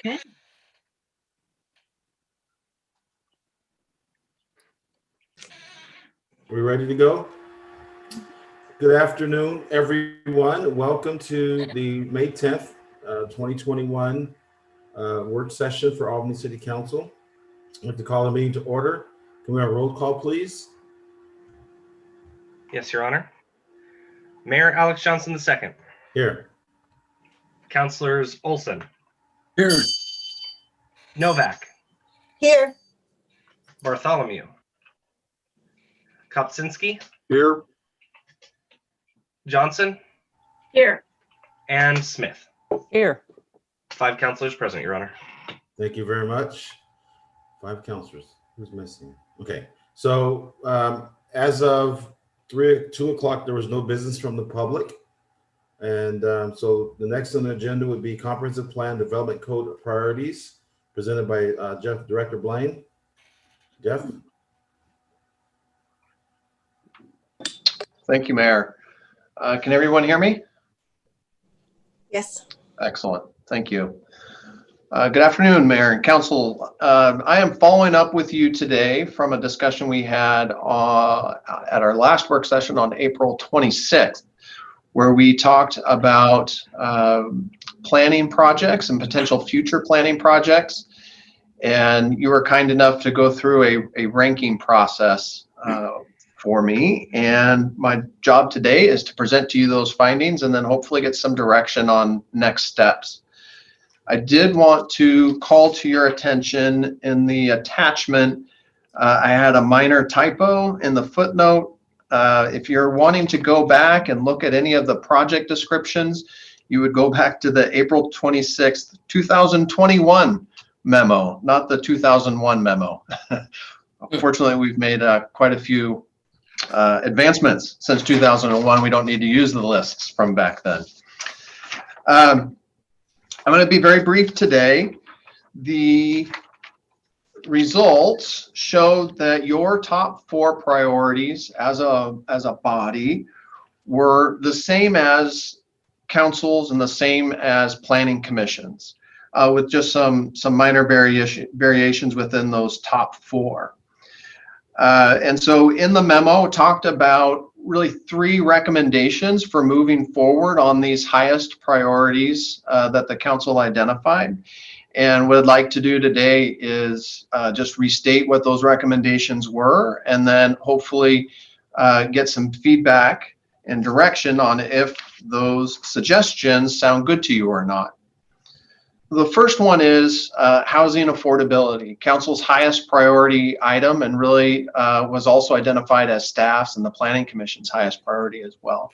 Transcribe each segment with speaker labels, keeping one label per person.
Speaker 1: Okay.
Speaker 2: We ready to go? Good afternoon, everyone. Welcome to the May 10th, 2021 work session for Albany City Council. I'd like to call the meeting to order. Can we have a roll call, please?
Speaker 3: Yes, Your Honor. Mayor Alex Johnson II.
Speaker 2: Here.
Speaker 3: Councilors Olson,
Speaker 4: Here.
Speaker 3: Novak,
Speaker 1: Here.
Speaker 3: Bartholomew, Kopczynski,
Speaker 4: Here.
Speaker 3: Johnson,
Speaker 1: Here.
Speaker 3: and Smith.
Speaker 1: Here.
Speaker 3: 5 councilors present, Your Honor.
Speaker 2: Thank you very much. 5 councilors. Who's missing? Okay. So as of 2 o'clock, there was no business from the public. And so the next on the agenda would be Comprehensive Plan Development Code Priorities presented by Director Blaine. Jeff?
Speaker 5: Thank you, Mayor. Can everyone hear me?
Speaker 1: Yes.
Speaker 5: Excellent. Thank you. Good afternoon, Mayor and Council. I am following up with you today from a discussion we had at our last work session on April 26th, where we talked about planning projects and potential future planning projects. And you were kind enough to go through a ranking process for me. And my job today is to present to you those findings and then hopefully get some direction on next steps. I did want to call to your attention in the attachment, I had a minor typo in the footnote. If you're wanting to go back and look at any of the project descriptions, you would go back to the April 26th, 2021 memo, not the 2001 memo. Unfortunately, we've made quite a few advancements since 2001. We don't need to use the lists from back then. I'm going to be very brief today. The results showed that your top 4 priorities as a body were the same as councils and the same as planning commissions, with just some minor variations within those top 4. And so in the memo, it talked about really 3 recommendations for moving forward on these highest priorities that the council identified. And what I'd like to do today is just restate what those recommendations were, and then hopefully get some feedback and direction on if those suggestions sound good to you or not. The first one is housing affordability, council's highest priority item, and really was also identified as staff's and the planning commission's highest priority as well.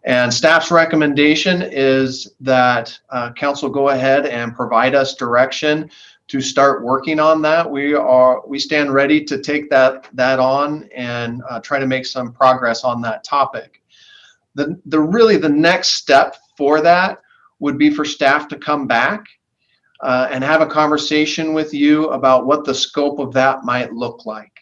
Speaker 5: And staff's recommendation is that council go ahead and provide us direction to start working on that. We stand ready to take that on and try to make some progress on that topic. Really the next step for that would be for staff to come back and have a conversation with you about what the scope of that might look like.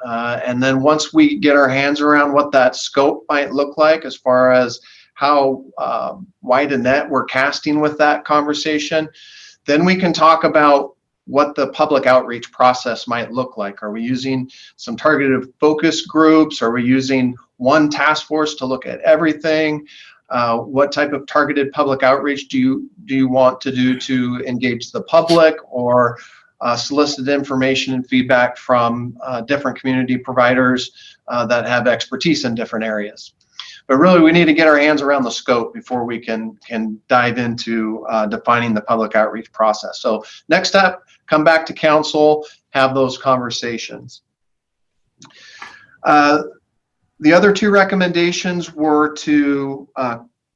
Speaker 5: And then once we get our hands around what that scope might look like, as far as how wide a net we're casting with that conversation, then we can talk about what the public outreach process might look like. Are we using some targeted focus groups? Are we using one task force to look at everything? What type of targeted public outreach do you want to do to engage the public, or solicit information and feedback from different community providers that have expertise in different areas? But really, we need to get our hands around the scope before we can dive into defining the public outreach process. So next step, come back to council, have those conversations. The other 2 recommendations were to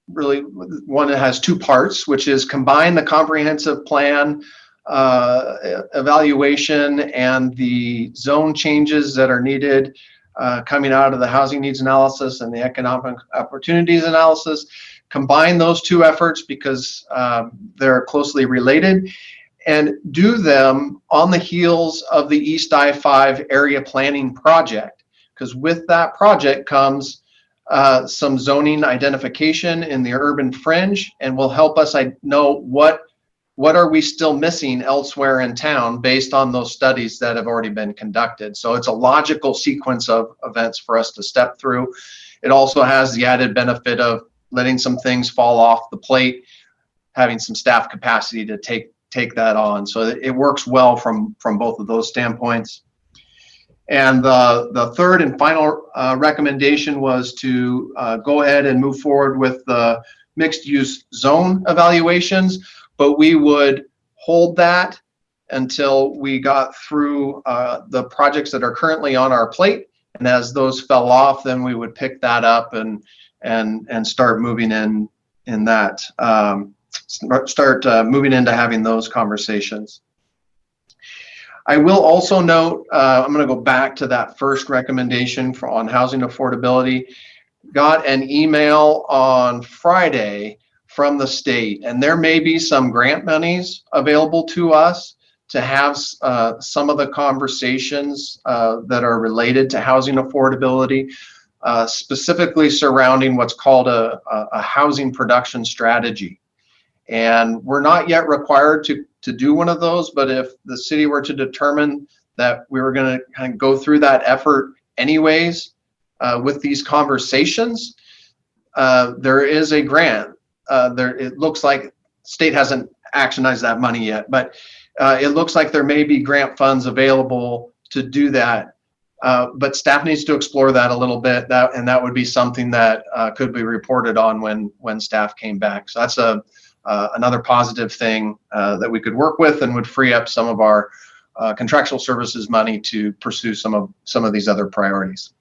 Speaker 5: really, one that has 2 parts, which is combine the comprehensive plan evaluation and the zone changes that are needed coming out of the housing needs analysis and the economic opportunities analysis. Combine those 2 efforts because they're closely related, and do them on the heels of the East I-5 area planning project. Because with that project comes some zoning identification in the urban fringe, and will help us know what what are we still missing elsewhere in town based on those studies that have already been conducted? So it's a logical sequence of events for us to step through. It also has the added benefit of letting some things fall off the plate, having some staff capacity to take that on. So it works well from both of those standpoints. And the third and final recommendation was to go ahead and move forward with the mixed use zone evaluations, but we would hold that until we got through the projects that are currently on our plate. And as those fell off, then we would pick that up and start moving in that, start moving into having those conversations. I will also note, I'm going to go back to that first recommendation on housing affordability. Got an email on Friday from the state, and there may be some grant monies available to us to have some of the conversations that are related to housing affordability, specifically surrounding what's called a housing production strategy. And we're not yet required to do one of those, but if the city were to determine that we were going to kind of go through that effort anyways with these conversations, there is a grant. It looks like state hasn't actionized that money yet, but it looks like there may be grant funds available to do that. But staff needs to explore that a little bit, and that would be something that could be reported on when staff came back. So that's another positive thing that we could work with and would free up some of our contractual services money to pursue some of these other priorities.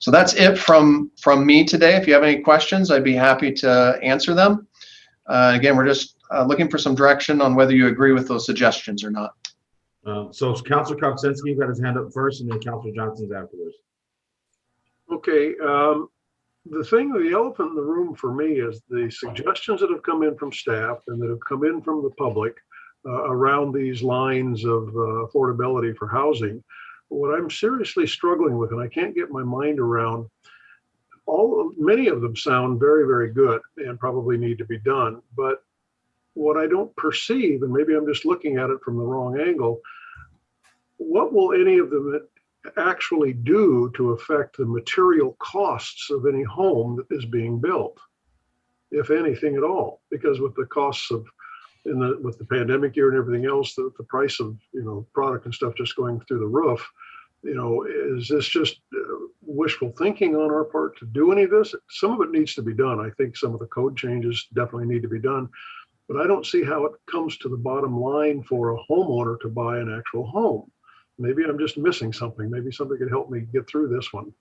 Speaker 5: So that's it from me today. If you have any questions, I'd be happy to answer them. Again, we're just looking for some direction on whether you agree with those suggestions or not.
Speaker 2: So Councilor Kopczynski got his hand up first, and then Councilor Johnson's afterwards.
Speaker 4: Okay. The elephant in the room for me is the suggestions that have come in from staff and that have come in from the public around these lines of affordability for housing. What I'm seriously struggling with, and I can't get my mind around, many of them sound very, very good and probably need to be done. But what I don't perceive, and maybe I'm just looking at it from the wrong angle, what will any of them actually do to affect the material costs of any home that is being built, if anything at all? Because with the costs of with the pandemic year and everything else, the price of product and stuff just going through the roof, is this just wishful thinking on our part to do any of this? Some of it needs to be done. I think some of the code changes definitely need to be done, but I don't see how it comes to the bottom line for a homeowner to buy an actual home. Maybe I'm just missing something. Maybe somebody could help me get through this one.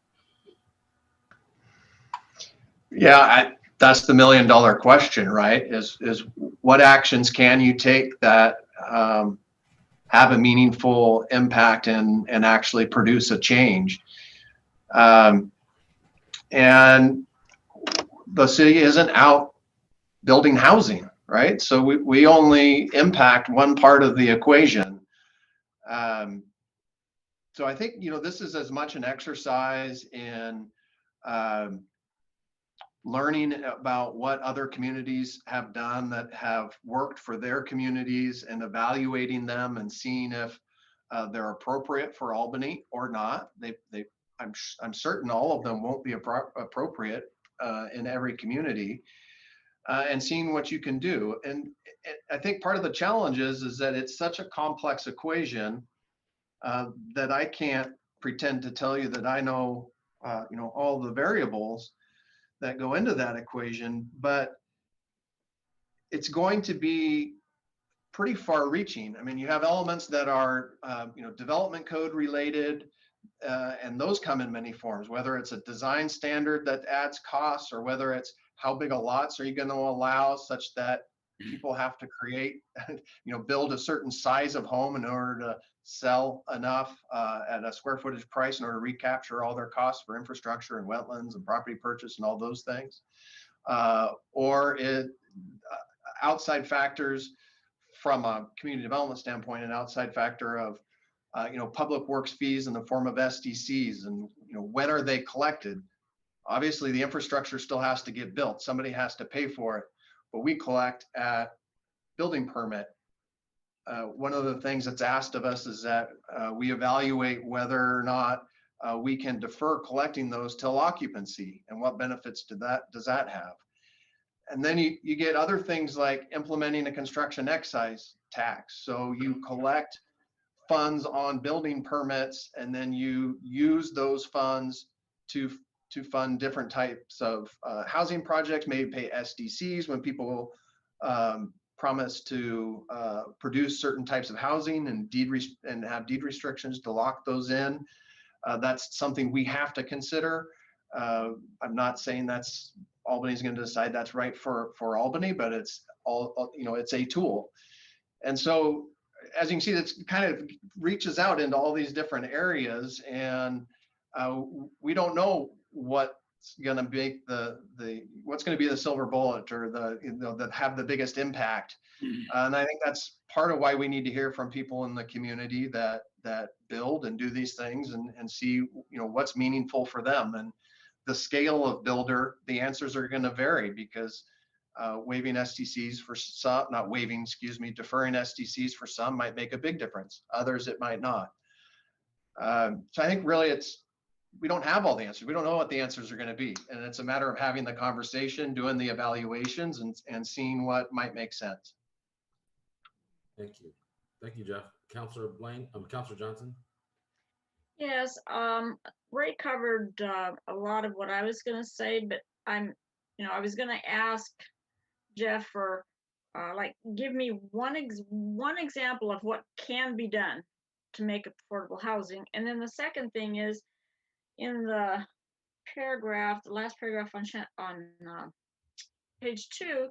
Speaker 5: Yeah, that's the $1 million question, right? Is what actions can you take that have a meaningful impact and actually produce a change? And the city isn't out building housing, right? So we only impact one part of the equation. So I think, this is as much an exercise in learning about what other communities have done that have worked for their communities and evaluating them and seeing if they're appropriate for Albany or not. I'm certain all of them won't be appropriate in every community, and seeing what you can do. And I think part of the challenge is that it's such a complex equation that I can't pretend to tell you that I know, all the variables that go into that equation, but it's going to be pretty far reaching. I mean, you have elements that are, development code related, and those come in many forms, whether it's a design standard that adds costs or whether it's how big a lots are you going to allow such that people have to create, build a certain size of home in order to sell enough at a square footage price in order to recapture all their costs for infrastructure and wetlands and property purchase and all those things. Or outside factors from a community development standpoint, an outside factor of, public works fees in the form of SDCs and, when are they collected? Obviously the infrastructure still has to get built. Somebody has to pay for it, but we collect at building permit one of the things that's asked of us is that we evaluate whether or not we can defer collecting those till occupancy, and what benefits does that have. And then you get other things like implementing a construction excise tax. So you collect funds on building permits, and then you use those funds to fund different types of housing projects, maybe pay SDCs when people promise to produce certain types of housing and have deed restrictions to lock those in. That's something we have to consider. I'm not saying that's Albany's going to decide that's right for Albany, but it's it's a tool. And so, as you can see, that's kind of reaches out into all these different areas, and we don't know what's going to be what's going to be the silver bullet, or that have the biggest impact. And I think that's part of why we need to hear from people in the community that build and do these things, and see what's meaningful for them. And the scale of builder, the answers are going to vary, because deferring SDCs for some might make a big difference. Others, it might not. So I think really we don't have all the answers. We don't know what the answers are going to be. And it's a matter of having the conversation, doing the evaluations, and seeing what might make sense.
Speaker 2: Thank you. Thank you, Jeff. Councilor Johnson.
Speaker 6: Yes, Ray covered a lot of what I was going to say, but I was going to ask Jeff for give me one example of what can be done to make affordable housing. And then the second thing is, in the last paragraph on page 2,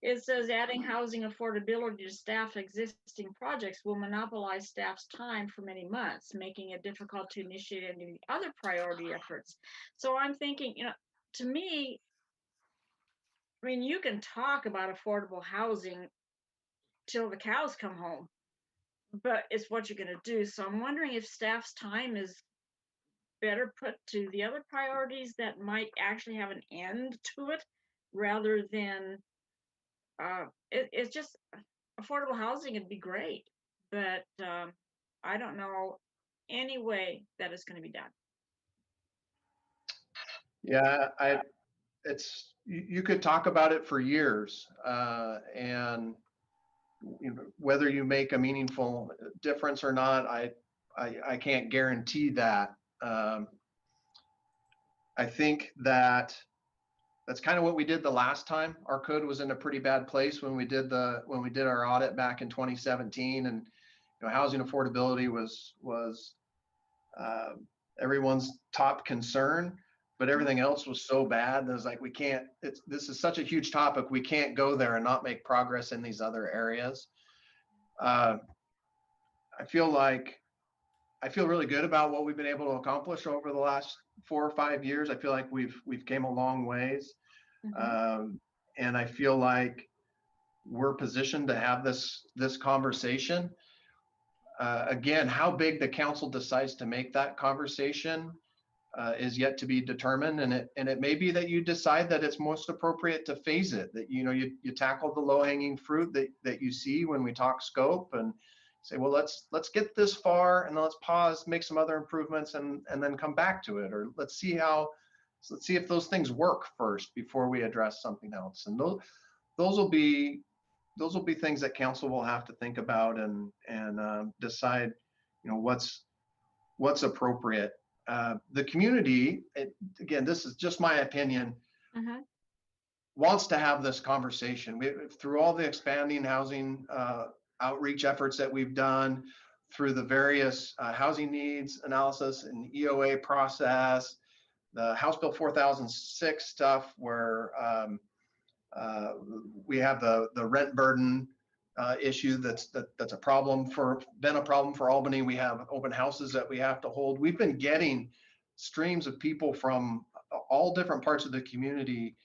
Speaker 6: it says adding housing affordability to staff existing projects will monopolize staff's time for many months, making it difficult to initiate any other priority efforts. So I'm thinking, to me, I mean, you can talk about affordable housing till the cows come home, but it's what you're going to do. So I'm wondering if staff's time is better put to the other priorities that might actually have an end to it, rather than it's just affordable housing would be great, but I don't know any way that it's going to be done.
Speaker 5: Yeah, you could talk about it for years, and whether you make a meaningful difference or not, I can't guarantee that. I think that's kind of what we did the last time. Our code was in a pretty bad place when we did our audit back in 2017, and housing affordability was everyone's top concern, but everything else was so bad that it was like, this is such a huge topic, we can't go there and not make progress in these other areas. I feel really good about what we've been able to accomplish over the last 4 or 5 years. I feel like we've came a long ways.
Speaker 6: Mm-hmm.
Speaker 5: And I feel like we're positioned to have this conversation. Again, how big the council decides to make that conversation is yet to be determined. And it may be that you decide that it's most appropriate to phase it, that you tackle the low-hanging fruit that you see when we talk scope, and say, well, let's get this far, and then let's pause, make some other improvements, and then come back to it. Or let's see if those things work first before we address something else. And those will be things that council will have to think about and decide, what's appropriate. The community, again, this is just my opinion,
Speaker 6: Mm-hmm.
Speaker 5: wants to have this conversation. Through all the expanding housing outreach efforts that we've done, through the various housing needs analysis and EOA process, the House Bill 4006 stuff, where we have the rent burden issue that's been a problem for Albany. We have open houses that we have to hold. We've been getting streams of people from all different parts of the community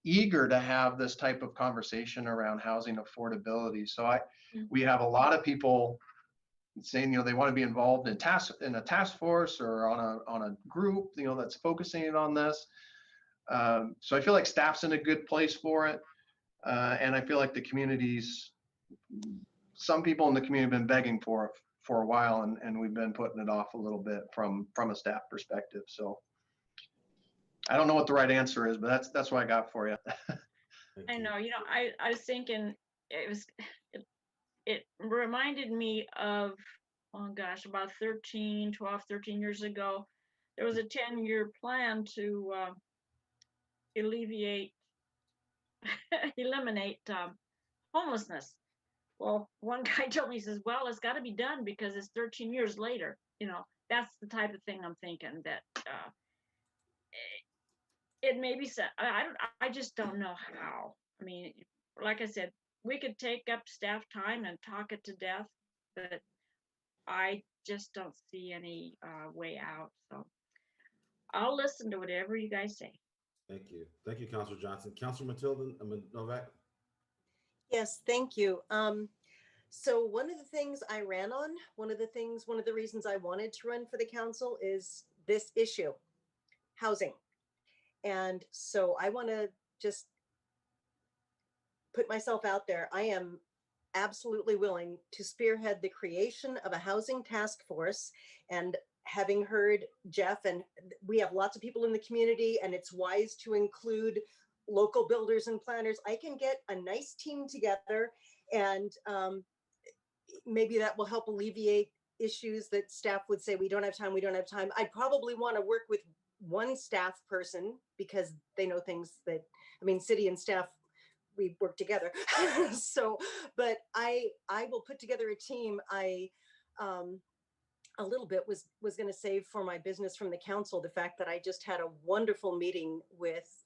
Speaker 5: eager to have this type of conversation around housing affordability. So we have a lot of people saying, they want to be involved in a task force or on a group, that's focusing on this. So I feel like staff's in a good place for it. And I feel like the community's some people in the community have been begging for a while, and we've been putting it off a little bit from a staff perspective. So I don't know what the right answer is, but that's what I got for you.
Speaker 2: Thank
Speaker 6: I
Speaker 2: you.
Speaker 6: know, I was thinking it reminded me of, oh gosh, about 12, 13 years ago, there was a 10-year plan to eliminate homelessness. Well, one guy told me, he says, well, it's got to be done because it's 13 years later. That's the type of thing I'm thinking, that it may be said. I just don't know how. I mean, like I said, we could take up staff time and talk it to death, but I just don't see any way out. So I'll listen to whatever you guys say.
Speaker 2: Thank you. Thank you, Councilor Johnson. Councilor Matilda Novak?
Speaker 1: Yes, thank you. So one of the things I ran on, one of the reasons I wanted to run for the council is this issue, housing. And so I want to just put myself out there. I am absolutely willing to spearhead the creation of a housing task force. And having heard Jeff, and we have lots of people in the community, and it's wise to include local builders and planners. I can get a nice team together, and maybe that will help alleviate issues that staff would say, we don't have time. I'd probably want to work with one staff person because they know things that, city and staff, we work together. So, but I will put together a team. A little bit was going to save for my business from the council, the fact that I just had a wonderful meeting with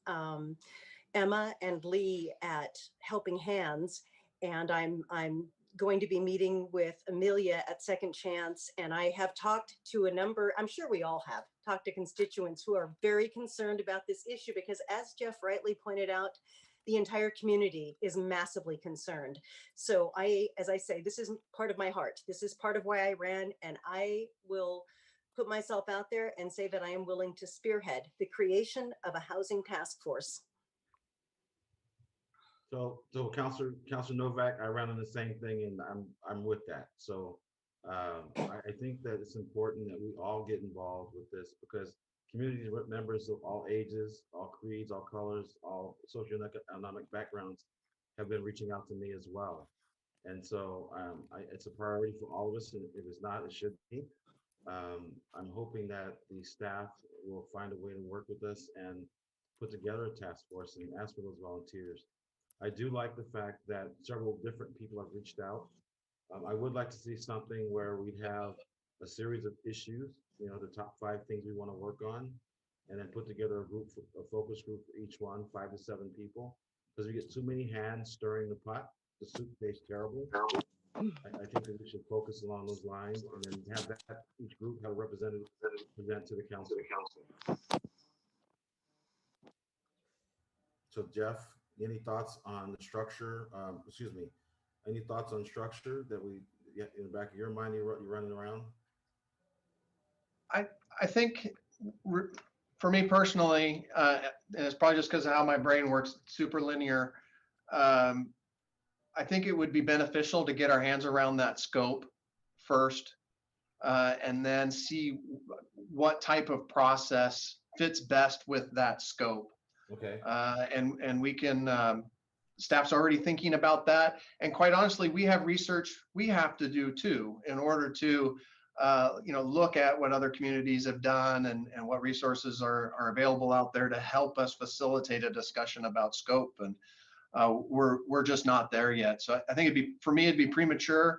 Speaker 1: Emma and Lee at Helping Hands. And I'm going to be meeting with Amelia at Second Chance. And I have talked to a number, I'm sure we all have talked to constituents who are very concerned about this issue, because as Jeff rightly pointed out, the entire community is massively concerned. So as I say, this is part of my heart. This is part of why I ran, and I will put myself out there and say that I am willing to spearhead the creation of a housing task force.
Speaker 2: So Councilor Novak, I ran on the same thing, and I'm with that. So I think that it's important that we all get involved with this, because community members of all ages, all creeds, all colors, all socioeconomic backgrounds have been reaching out to me as well. And so it's a priority for all of us, and if it's not, it should be. I'm hoping that the staff will find a way to work with us and put together a task force and ask for those volunteers. I do like the fact that several different people have reached out. I would like to see something where we'd have a series of issues, the top 5 things we want to work on, and then put together a focus group for each one, 5 to 7 people. Because if we get too many hands stirring the pot, the soup tastes terrible. I think that we should focus along those lines, and then have that each group have a representative present to the council. So Jeff, any thoughts on the structure? Any thoughts on structure that we get in the back of your mind you're running around?
Speaker 5: I think for me personally, and it's probably just because of how my brain works, super linear. I think it would be beneficial to get our hands around that scope first, and then see what type of process fits best with that scope.
Speaker 2: Okay.
Speaker 5: And we can, staff's already thinking about that. And quite honestly, we have research we have to do too, in order to, look at what other communities have done and what resources are available out there to help us facilitate a discussion about scope. And we're just not there yet. So I think it'd be premature.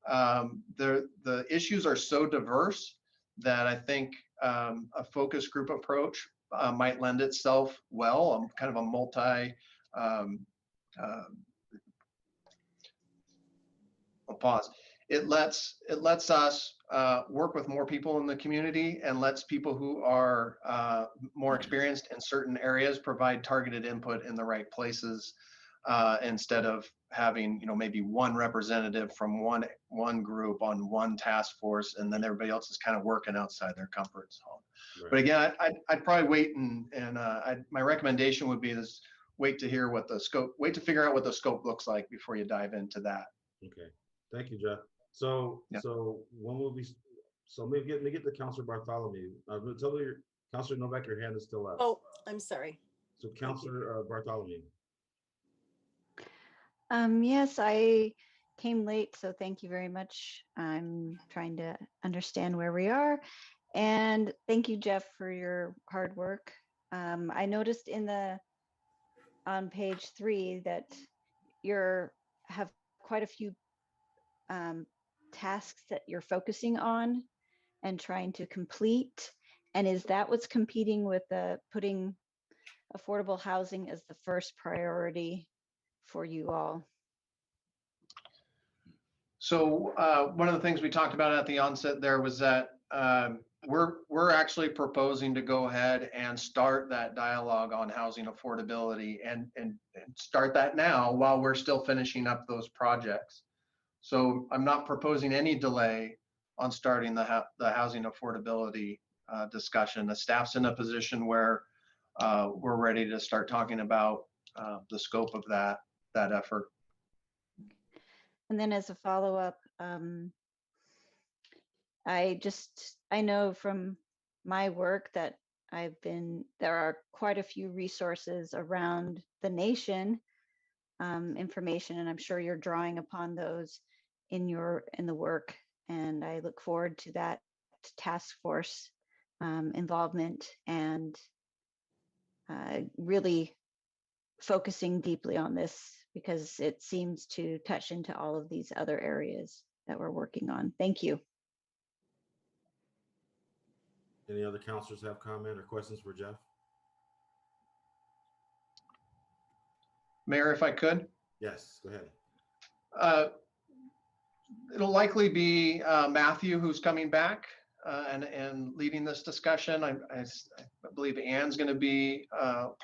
Speaker 5: The issues are so diverse that I think a focus group approach might lend itself well. Kind of a multi, I'll pause. It lets us work with more people in the community, and lets people who are more experienced in certain areas provide targeted input in the right places, instead of having maybe one representative from one group on one task force, and then everybody else is kind of working outside their comfort zone. Right. But again, I'd probably wait and my recommendation would be this: wait to figure out what the scope looks like before you dive into that.
Speaker 2: Okay. Thank you, Jeff. So,
Speaker 5: Yeah.
Speaker 2: so when will we, so let me get to Counselor Bartholomew. Tell me, Counselor Novak, your hand is still up.
Speaker 1: Oh, I'm sorry.
Speaker 2: So Counselor Bartholomew.
Speaker 7: Yes, I came late, so thank you very much. I'm trying to understand where we are. And thank you, Jeff, for your hard work. I noticed on page 3 that have quite a few tasks that you're focusing on and trying to complete. And is that what's competing with putting affordable housing as the first priority for you all?
Speaker 5: So one of the things we talked about at the onset there was that we're actually proposing to go ahead and start that dialogue on housing affordability and start that now while we're still finishing up those projects. So I'm not proposing any delay on starting the housing affordability discussion. The staff's in a position where we're ready to start talking about the scope of that effort.
Speaker 7: And then as a follow-up, I know from my work that there are quite a few resources around the nation, information, and I'm sure you're drawing upon those in the work. And I look forward to that task force involvement and really focusing deeply on this, because it seems to touch into all of these other areas that we're working on. Thank you.
Speaker 2: Any other counselors have comment or questions for Jeff?
Speaker 5: Mayor, if I could?
Speaker 2: Yes, go ahead.
Speaker 5: It'll likely be Matthew who's coming back and leading this discussion. I believe Ann's going to be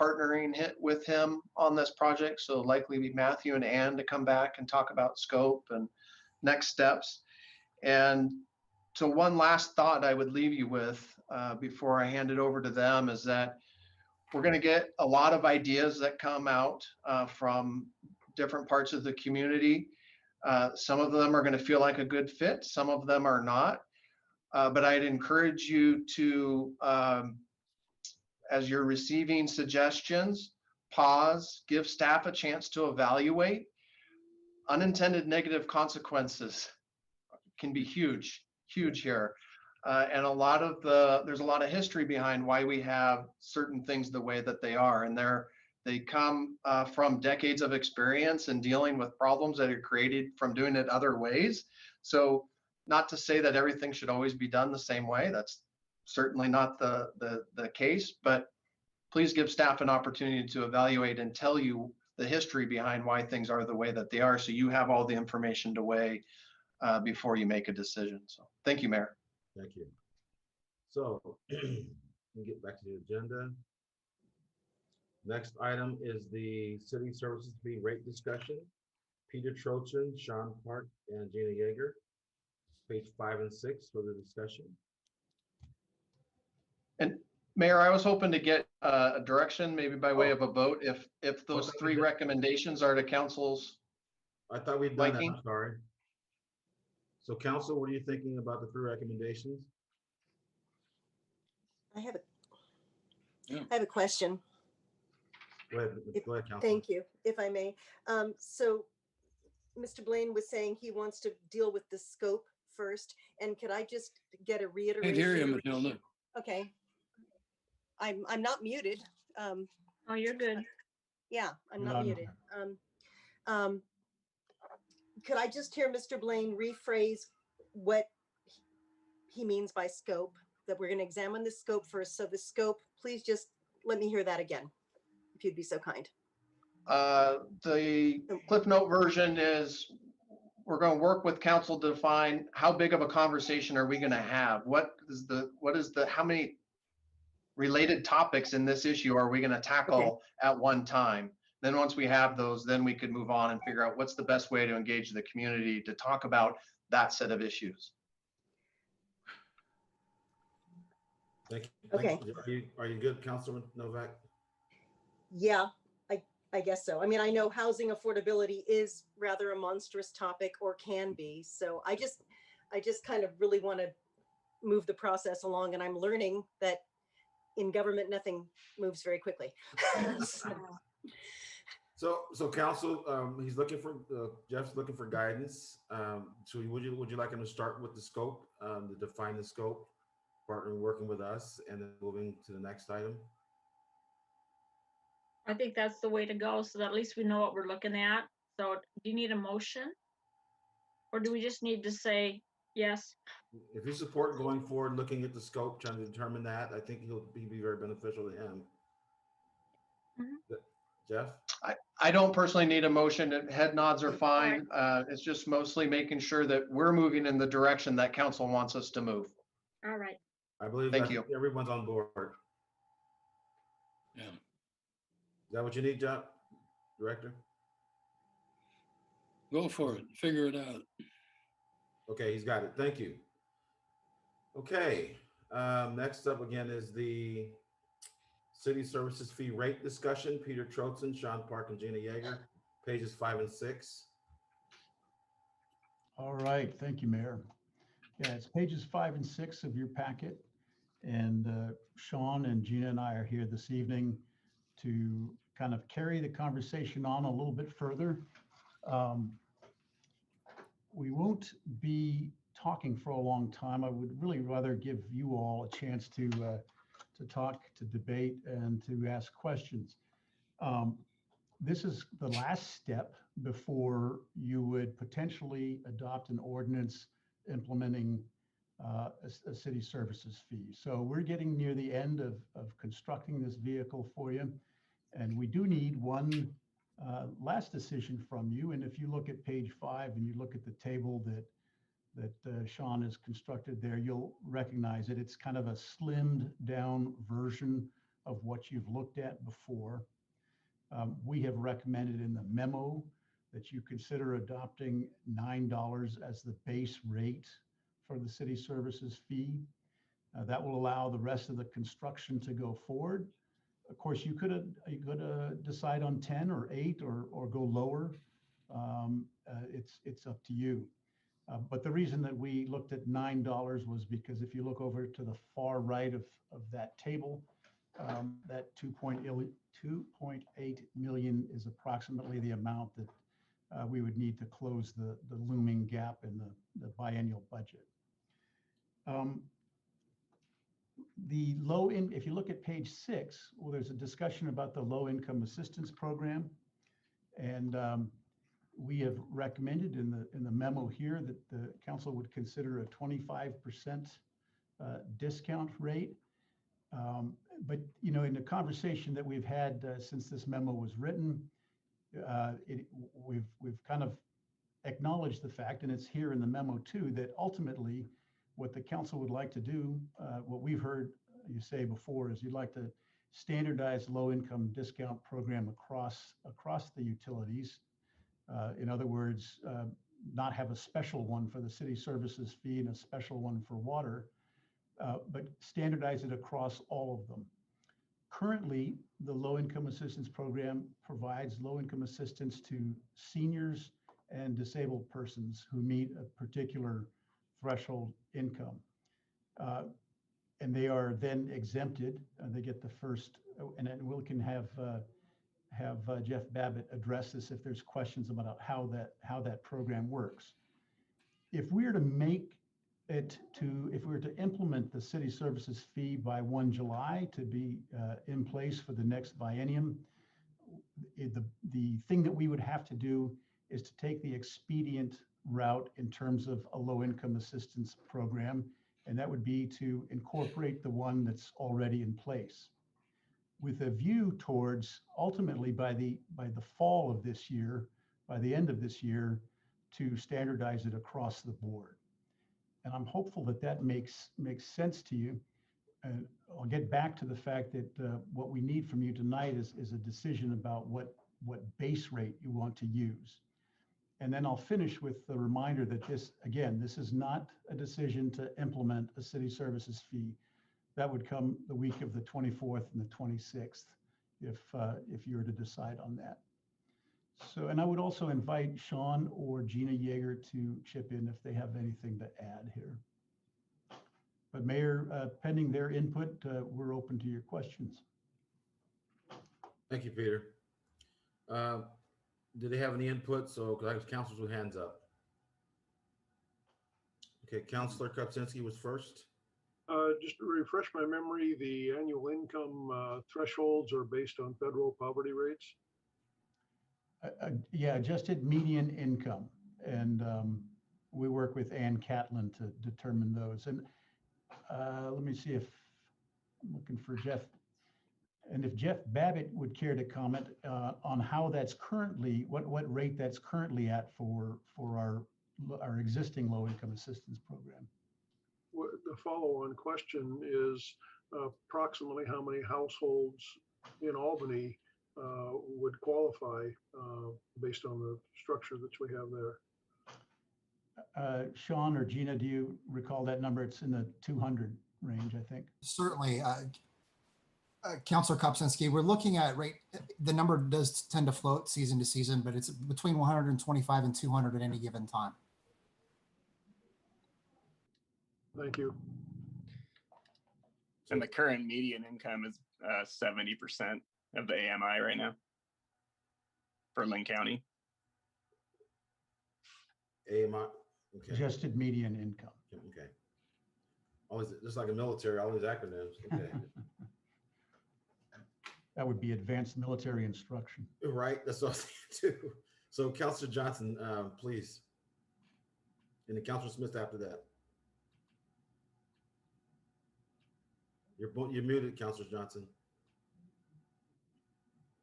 Speaker 5: partnering with him on this project. So likely be Matthew and Ann to come back and talk about scope and next steps. And so one last thought I would leave you with before I hand it over to them is that we're going to get a lot of ideas that come out from different parts of the community. Some of them are going to feel like a good fit. Some of them are not. But I'd encourage you to, as you're receiving suggestions, pause, give staff a chance to evaluate. Unintended negative consequences can be huge here. And there's a lot of history behind why we have certain things the way that they are. And they come from decades of experience in dealing with problems that are created from doing it other ways. So not to say that everything should always be done the same way. That's certainly not the case, but please give staff an opportunity to evaluate and tell you the history behind why things are the way that they are, so you have all the information to weigh before you make a decision. So thank you, Mayor.
Speaker 2: Thank you. So we get back to the agenda. Next item is the city services fee rate discussion. Peter Trochin, Sean Park, and Gina Yeager. Page 5 and 6 for the discussion.
Speaker 5: And Mayor, I was hoping to get a direction, maybe by way of a vote, if those three recommendations are to council's.
Speaker 2: I thought we'd done that,
Speaker 5: liking.
Speaker 2: I'm sorry. So council, what are you thinking about the 3 recommendations?
Speaker 1: I have a question.
Speaker 2: Go ahead, Councilor.
Speaker 1: Thank you, if I may. So Mr. Blaine was saying he wants to deal with the scope first, and could I just get a reiteration?
Speaker 8: Can't hear you, Matilda.
Speaker 1: Okay. I'm not muted.
Speaker 6: Oh, you're good.
Speaker 1: Yeah, I'm not
Speaker 8: No, no.
Speaker 1: muted. Could I just hear Mr. Blaine rephrase what he means by scope, that we're going to examine the scope first. So the scope, please just let me hear that again, if you'd be so kind.
Speaker 5: The Cliff Note version is we're going to work with council to define how big of a conversation are we going to have? How many related topics in this issue are we going to tackle at one time? Then once we have those, then we could move on and figure out what's the best way to engage the community to talk about that set of issues.
Speaker 2: Thank you.
Speaker 1: Okay.
Speaker 2: Are you good, Councilman Novak?
Speaker 1: Yeah, I guess so. I mean, I know housing affordability is rather a monstrous topic, or can be. So I just kind of really want to move the process along, and I'm learning that in government, nothing moves very quickly.
Speaker 2: So council, he's looking for, Jeff's looking for guidance. So would you like him to start with the scope, to define the scope, partnering, working with us, and then moving to the next item?
Speaker 6: I think that's the way to go, so that at least we know what we're looking at. So do you need a motion? Or do we just need to say yes?
Speaker 2: If you support going forward, looking at the scope, trying to determine that, I think he'll be very beneficial to him.
Speaker 6: Mhm.
Speaker 2: Jeff?
Speaker 5: I don't personally need a motion. Head nods are fine. It's just mostly making sure that we're moving in the direction that council wants us to move.
Speaker 6: All right.
Speaker 2: I believe
Speaker 5: Thank
Speaker 2: that
Speaker 5: you.
Speaker 2: everyone's on board.
Speaker 8: Yeah.
Speaker 2: Is that what you need, Jeff, Director?
Speaker 8: Go for it. Figure it out.
Speaker 2: Okay, he's got it. Thank you. Okay, next up again is the city services fee rate discussion. Peter Trotzen, Sean Park, and Gina Yeager, pages 5 and 6.
Speaker 9: All right, thank you, Mayor. Yeah, it's pages 5 and 6 of your packet. And Sean and Gina and I are here this evening to kind of carry the conversation on a little bit further. We won't be talking for a long time. I would really rather give you all a chance to talk, to debate, and to ask questions. This is the last step before you would potentially adopt an ordinance implementing a city services fee. So we're getting near the end of constructing this vehicle for you. And we do need one last decision from you. And if you look at page 5 and you look at the table that Sean has constructed there, you'll recognize it. It's kind of a slimmed down version of what you've looked at before. We have recommended in the memo that you consider adopting $9 as the base rate for the city services fee. That will allow the rest of the construction to go forward. Of course, you could decide on 10 or 8 or go lower. It's up to you. But the reason that we looked at $9 was because if you look over to the far right of that table, that 2.8 million is approximately the amount that we would need to close the looming gap in the biennial budget. If you look at page 6, well, there's a discussion about the low income assistance program. And we have recommended in the memo here that the council would consider a 25% discount rate. But, you know, in the conversation that we've had since this memo was written, we've kind of acknowledged the fact, and it's here in the memo too, that ultimately what the council would like to do, what we've heard you say before, is you'd like to standardize low-income discount program across the utilities. In other words, not have a special one for the city services fee and a special one for water, but standardize it across all of them. Currently, the low-income assistance program provides low-income assistance to seniors and disabled persons who meet a particular threshold income. And they are then exempted, and they get the first, and then we can have Jeff Babbitt address this if there's questions about how that program works. If we were to implement the city services fee by 1 July to be in place for the next biennium, the thing that we would have to do is to take the expedient route in terms of a low-income assistance program, and that would be to incorporate the one that's already in place, with a view towards ultimately by the fall of this year, by the end of this year, to standardize it across the board. And I'm hopeful that makes sense to you. And I'll get back to the fact that what we need from you tonight is a decision about what base rate you want to use. And then I'll finish with the reminder that this is not a decision to implement a city services fee. That would come the week of the 24th and the 26th if you were to decide on that. So, and I would also invite Sean or Gina Yeager to chip in if they have anything to add here. But Mayor, pending their input, we're open to your questions.
Speaker 2: Thank you, Peter. Do they have any input? So, because I have councilors with hands up. Okay, Councilor Kupczynski was first.
Speaker 4: Just to refresh my memory, the annual income thresholds are based on federal poverty rates.
Speaker 9: Yeah, adjusted median income. And we work with Ann Catlin to determine those. And let me see if I'm looking for Jeff. And if Jeff Babbitt would care to comment on how that's currently, what rate that's currently at for our existing low income assistance program.
Speaker 4: The follow-on question is approximately how many households in Albany would qualify based on the structure that we have there.
Speaker 9: Sean or Gina, do you recall that number? It's in the 200 range, I think.
Speaker 10: Certainly. Councilor Kupczynski, we're looking at the number does tend to float season to season, but it's between 125 and 200 at any given time.
Speaker 4: Thank you.
Speaker 11: And the current median income is 70% of the AMI right now for Lynn County.
Speaker 2: AMI, okay.
Speaker 9: Adjusted median income.
Speaker 2: Okay. Always just like a military, all these acronyms. Okay.
Speaker 9: That would be advanced military instruction.
Speaker 2: Right. That's what I was thinking too. So, Councilor Johnson, please. And then Councilor Smith after that. You're muted, Councilor Johnson.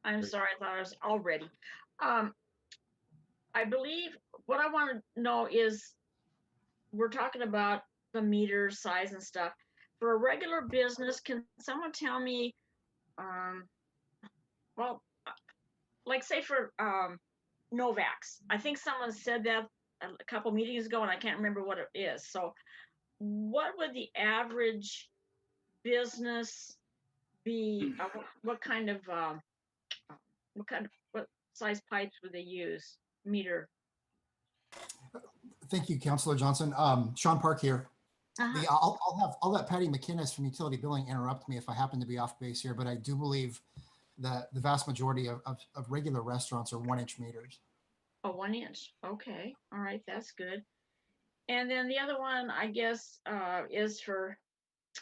Speaker 6: I'm sorry, I thought I was already. I believe what I want to know is we're talking about the meter size and stuff. For a regular business, can someone tell me, well, like say for Novax, I think someone said that a couple meetings ago and I can't remember what it is. So what would the average business be? What size pipes would they use? Meter.
Speaker 10: Thank you, Councilor Johnson. Sean Park here. I'll let Patty McInnes from Utility Billing interrupt me if I happen to be off base here, but I do believe that the vast majority of regular restaurants are 1-inch meters.
Speaker 6: Oh, 1 inch. Okay. All right. That's good. And then the other one, I guess, is for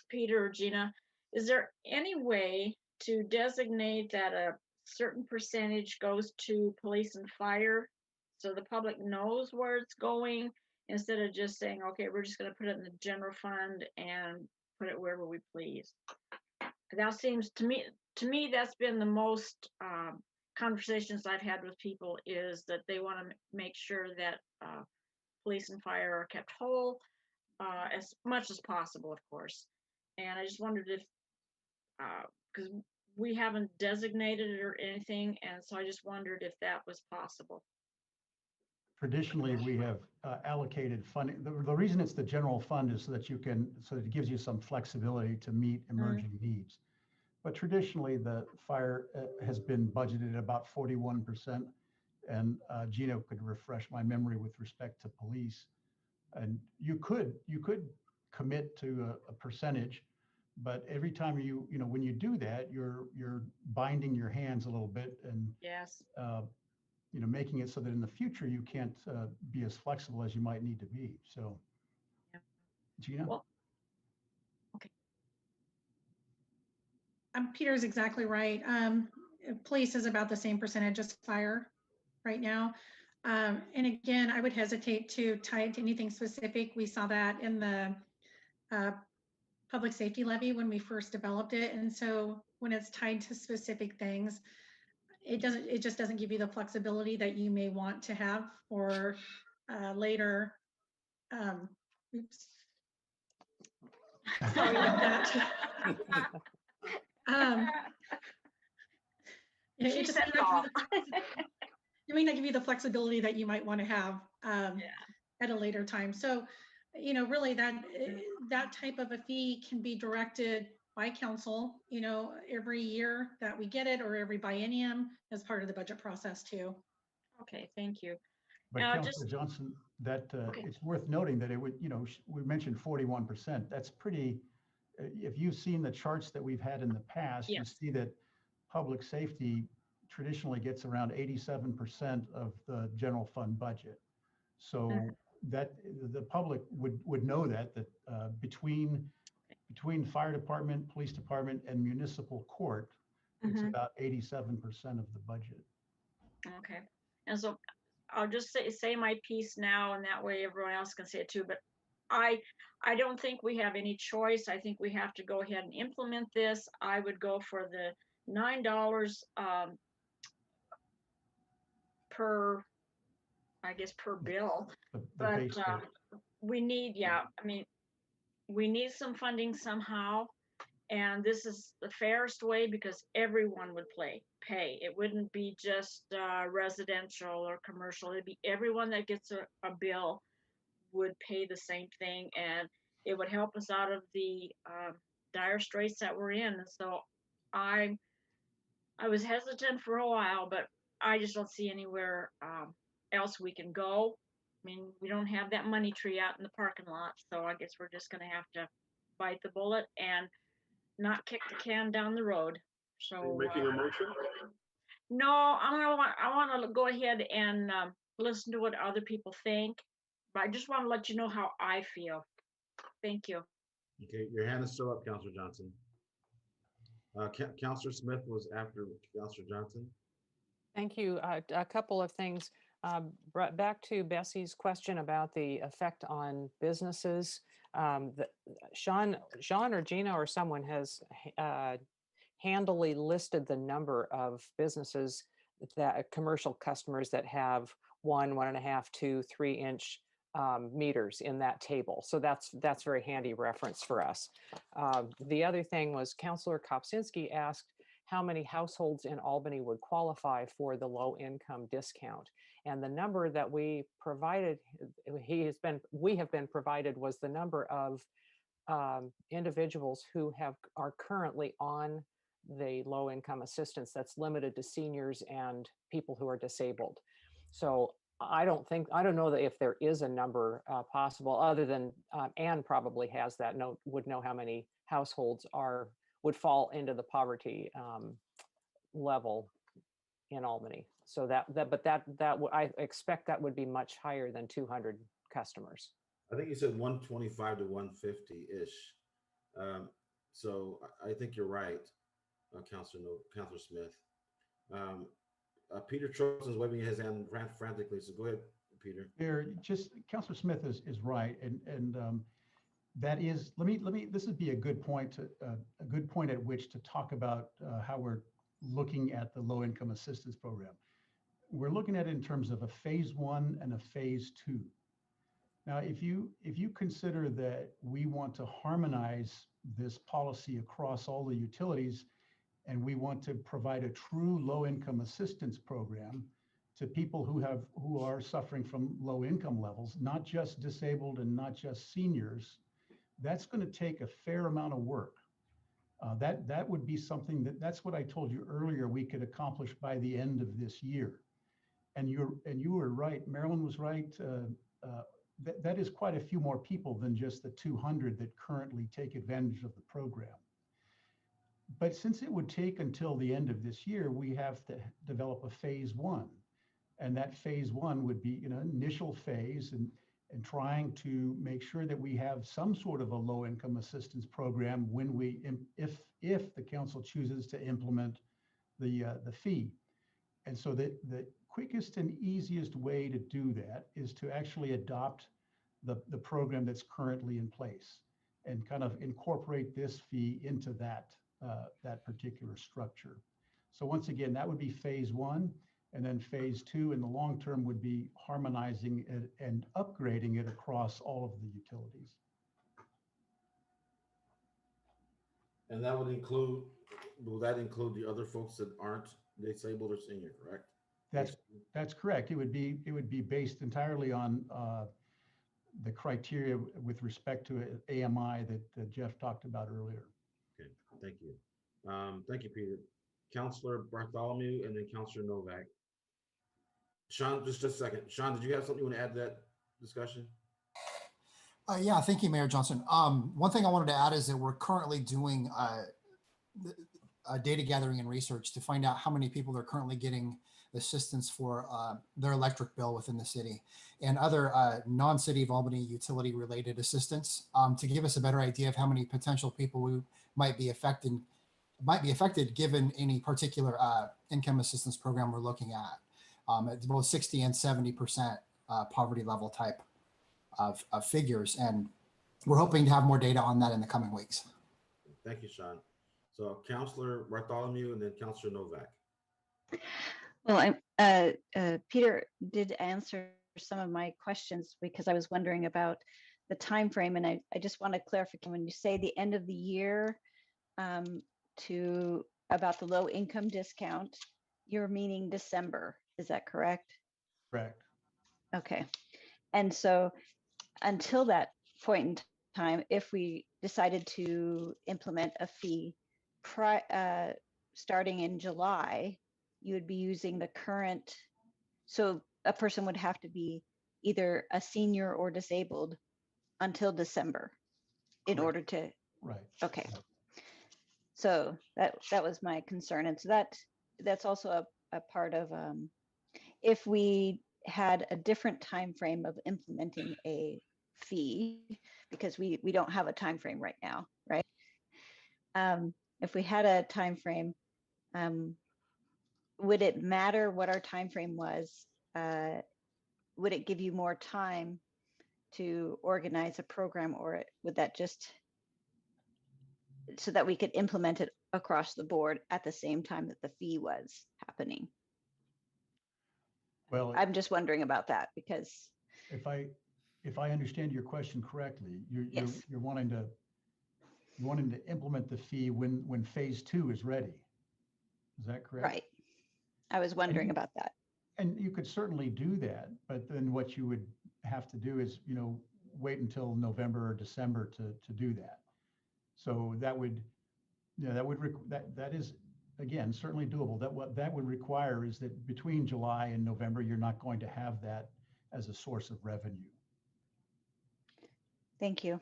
Speaker 6: Peter or Gina. Is there any way to designate that a certain percentage goes to police and fire so the public knows where it's going instead of just saying, okay, we're just going to put it in the general fund and put it wherever we please? That seems to me that's been the most conversations I've had with people, is that they want to make sure that police and fire are kept whole as much as possible, of course. And I just wondered if, because we haven't designated it or anything, and so I just wondered if that was possible.
Speaker 9: Traditionally, we have allocated funding. The reason it's the general fund is so that it gives you some flexibility to meet emerging needs. But traditionally, the fire has been budgeted about 41%. And Gina could refresh my memory with respect to police. And you could commit to a percentage, but every time when you do that, you're binding your hands a little bit and
Speaker 6: yes,
Speaker 9: making it so that in the future you can't be as flexible as you might need to be. So, yeah. Gina.
Speaker 6: Well, okay.
Speaker 12: Peter's exactly right. Police is about the same percentage as fire right now. And again, I would hesitate to tie it to anything specific. We saw that in the public safety levy when we first developed it. And so when it's tied to specific things, it just doesn't give you the flexibility that you may want to have for later. Oops. Sorry about that. It just may not give you the flexibility that you might want to have at a later time. So, really that type of a fee can be directed by council, every year that we get it, or every biennium as part of the budget process too.
Speaker 6: Okay, thank you.
Speaker 9: But
Speaker 6: Now,
Speaker 9: Councilor Johnson, that
Speaker 6: Okay.
Speaker 9: it's worth noting that it would, we mentioned 41%. That's pretty, if you've seen the charts that we've had in the past, you
Speaker 6: Yes.
Speaker 9: see that public safety traditionally gets around 87% of the general fund budget. So that the public would know that between fire department, police department, and municipal court, it's about 87% of the budget.
Speaker 6: Okay, and so I'll just say my piece now, and that way everyone else can say it too. But I don't think we have any choice. I think we have to go ahead and implement this. I would go for the $9 per, I guess, per bill.
Speaker 9: The
Speaker 6: But
Speaker 9: base rate.
Speaker 6: we need, I mean, we need some funding somehow. And this is the fairest way because everyone would pay. It wouldn't be just residential or commercial. It'd be everyone that gets a bill would pay the same thing, and it would help us out of the dire straits that we're in. So I was hesitant for a while, but I just don't see anywhere else we can go. I mean, we don't have that money tree out in the parking lot, so I guess we're just gonna have to bite the bullet and not kick the can down the road.
Speaker 4: Are
Speaker 6: So
Speaker 4: you making a motion?
Speaker 6: no, I want to go ahead and listen to what other people think, but I just want to let you know how I feel. Thank you.
Speaker 2: Okay, your hand is still up, Councilor Johnson. Councilor Smith was after Councilor Johnson.
Speaker 13: Thank you. A couple of things. Back to Bessie's question about the effect on businesses. Sean or Gina or someone has handily listed the number of businesses that commercial customers that have 1.5, 2, 3-inch meters in that table. So that's very handy reference for us. The other thing was Councilor Kopczynski asked how many households in Albany would qualify for the low income discount. And the number that we provided, we have been provided was the number of individuals who are currently on the low income assistance that's limited to seniors and people who are disabled. So I don't know that if there is a number possible other than Anne probably has that would know how many households would fall into the poverty level in Albany. So I expect that would be much higher than 200 customers.
Speaker 2: I think you said 125 to 150-ish. So I think you're right, Councilor Smith. Peter Charles is waving his hand frantically, so go ahead, Peter.
Speaker 9: Councilor Smith is right, and that is, this would be a good point at which to talk about how we're looking at the low income assistance program. We're looking at it in terms of a phase 1 and a phase 2. Now, if you consider that we want to harmonize this policy across all the utilities, and we want to provide a true low income assistance program to people who are suffering from low income levels, not just disabled and not just seniors, that's going to take a fair amount of work. That would be something that's what I told you earlier we could accomplish by the end of this year. And you were right, Marilyn was right. That is quite a few more people than just the 200 that currently take advantage of the program. But since it would take until the end of this year, we have to develop a phase 1. And that phase 1 would be initial phase and trying to make sure that we have some sort of a low income assistance program when if the council chooses to implement the fee. And so the quickest and easiest way to do that is to actually adopt the program that's currently in place and kind of incorporate this fee into that particular structure. So once again, that would be phase 1. And then phase 2 in the long term would be harmonizing it and upgrading it across all of the utilities.
Speaker 2: And will that include the other folks that aren't disabled or senior, correct?
Speaker 9: That's correct. It would be based entirely on the criteria with respect to AMI that Jeff talked about earlier.
Speaker 2: Okay, thank you. Thank you, Peter. Councilor Bartholomew and then Councilor Novak. Sean, just a second. Sean, did you have something you want to add to that discussion?
Speaker 10: Yeah, thank you, Mayor Johnson. One thing I wanted to add is that we're currently doing data gathering and research to find out how many people are currently getting assistance for their electric bill within the city and other non-city of Albany utility related assistance to give us a better idea of how many potential people we might be affected given any particular income assistance program we're looking at. It's both 60 and 70% poverty level type of figures. And we're hoping to have more data on that in the coming weeks.
Speaker 2: Thank you, Sean. So Councillor Bartholomew and then Councillor Novak.
Speaker 7: Well, Peter did answer some of my questions because I was wondering about the time frame, and I just want to clarify when you say the end of the year to about the low income discount, you're meaning December. Is that correct?
Speaker 9: Correct.
Speaker 7: Okay. And so until that point in time, if we decided to implement a fee starting in July, you would be using the current, so a person would have to be either a senior or disabled until December in
Speaker 9: Correct.
Speaker 7: order to,
Speaker 9: Right.
Speaker 7: okay. So that was my concern. And so that's also a part of, if we had a different time frame of implementing a fee, because we don't have a time frame right now, right? If we had a time frame, would it matter what our time frame was? Would it give you more time to organize a program, or would that just so that we could implement it across the board at the same time that the fee was happening?
Speaker 9: Well,
Speaker 7: I'm just wondering about that because
Speaker 9: if I understand your question correctly,
Speaker 7: Yes.
Speaker 9: you're wanting to implement the fee when phase 2 is ready. Is that correct?
Speaker 7: Right. I was wondering about that.
Speaker 9: And you could certainly do that, but then what you would have to do is, wait until November or December to do that. So that would, that is, again, certainly doable. What that would require is that between July and November, you're not going to have that as a source of revenue.
Speaker 7: Thank you.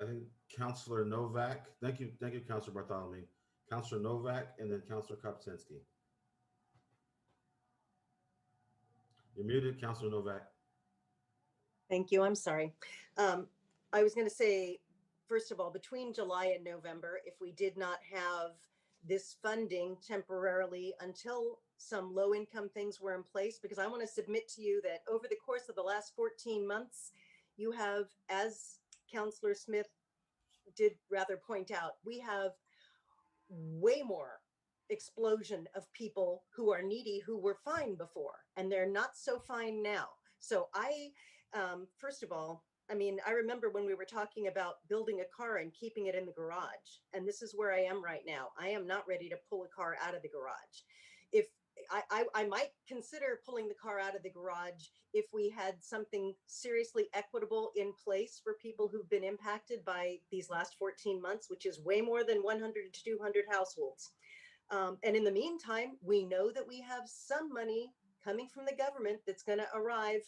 Speaker 2: I think Councillor Novak. Thank you, Councillor Bartholomew. Councillor Novak and then Councillor Kopczynski. You're muted, Councillor Novak.
Speaker 1: Thank you. I'm sorry. I was going to say, first of all, between July and November, if we did not have this funding temporarily until some low income things were in place, because I want to submit to you that over the course of the last 14 months, you have, as Councillor Smith did rather point out, we have way more explosion of people who are needy who were fine before, and they're not so fine now. So first of all, I mean, I remember when we were talking about building a car and keeping it in the garage, and this is where I am right now. I am not ready to pull a car out of the garage. If I might consider pulling the car out of the garage if we had something seriously equitable in place for people who've been impacted by these last 14 months, which is way more than 100 to 200 households. And in the meantime, we know that we have some money coming from the government that's going to arrive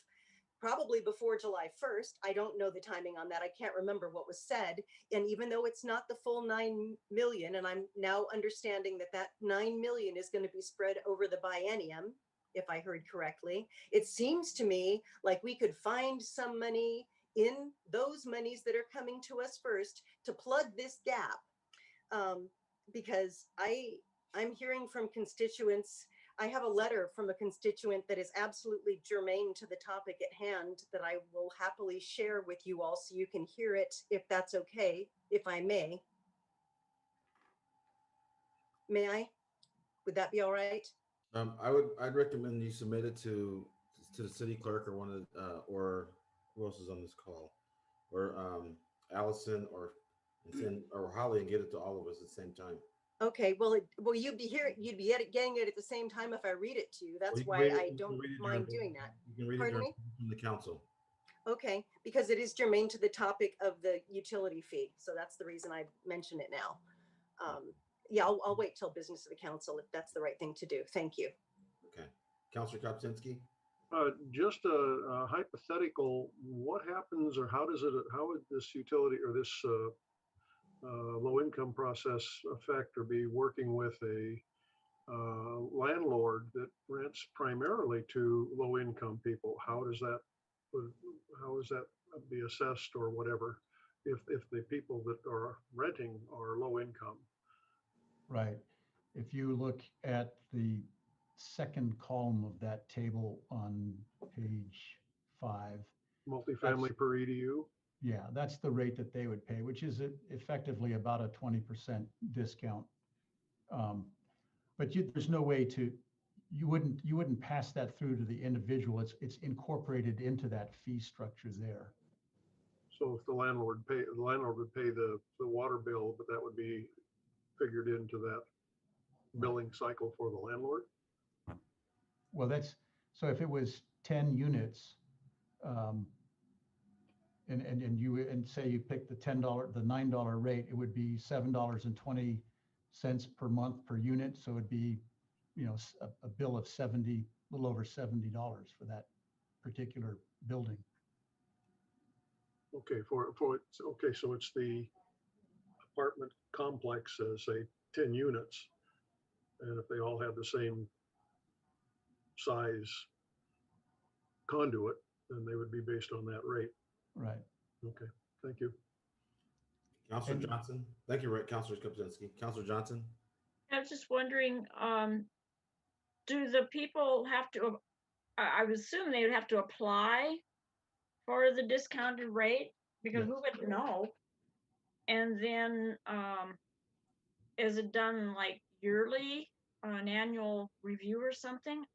Speaker 1: probably before July 1st. I don't know the timing on that. I can't remember what was said. And even though it's not the full 9 million, and I'm now understanding that that 9 million is going to be spread over the biennium, if I heard correctly, it seems to me like we could find some money in those monies that are coming to us first to plug this gap. Because I'm hearing from constituents. I have a letter from a constituent that is absolutely germane to the topic at hand that I will happily share with you all so you can hear it, if that's okay, if I may. May I? Would that be all right?
Speaker 2: I'd recommend you submit it to the city clerk or one of the, or who else is on this call, or Allison or Holly, and get it to all of us at the same time.
Speaker 1: Okay, well, you'd be getting it at the same time if I read it to you. That's why I don't mind doing that.
Speaker 2: You can read
Speaker 1: Pardon
Speaker 2: it
Speaker 1: me?
Speaker 2: from the council.
Speaker 1: Okay, because it is germane to the topic of the utility fee. So that's the reason I mention it now. Yeah, I'll wait till business of the council if that's the right thing to do. Thank you.
Speaker 2: Okay. Councillor Kopczynski.
Speaker 4: Just a hypothetical, what happens or how would this utility or this low income process affect or be working with a landlord that rents primarily to low income people? How does that be assessed or whatever if the people that are renting are low income?
Speaker 9: Right. If you look at the second column of that table on page 5,
Speaker 4: Multifamily per EDU?
Speaker 9: yeah, that's the rate that they would pay, which is effectively about a 20% discount. But there's no way you wouldn't pass that through to the individual. It's incorporated into that fee structure there.
Speaker 4: So if the landlord would pay the water bill, but that would be figured into that billing cycle for the landlord?
Speaker 9: Well, so if it was 10 units, and say you pick the $9 rate, it would be $7.20 per month per unit. So it'd be, a bill of a little over $70 for that particular building.
Speaker 4: Okay, so it's the apartment complex, say 10 units. And if they all have the same size conduit, then they would be based on that rate.
Speaker 9: Right.
Speaker 4: Okay, thank you.
Speaker 2: Councilor Johnson. Thank you, Councilor Kopczynski. Councilor Johnson.
Speaker 6: I was just wondering, do the people have to, I would assume they would have to apply for the discounted rate, because who would know? And then, is it done like yearly, an annual review or something?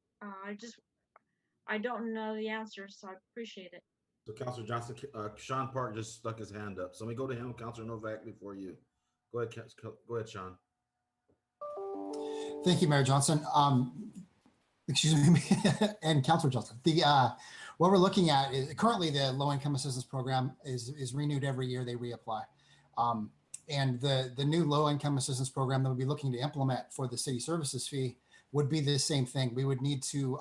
Speaker 6: I don't know the answer, so I appreciate it.
Speaker 2: So Councilor Johnson, Sean Park just stuck his hand up. So let me go to him, Councilor Novak, before you. Go ahead, Sean.
Speaker 10: Thank you, Mayor Johnson. Excuse me, and Councilor Johnson. What we're looking at is currently the low income assistance program is renewed every year. They reapply. And the new low income assistance program that we'll be looking to implement for the city services fee would be the same thing. We would need to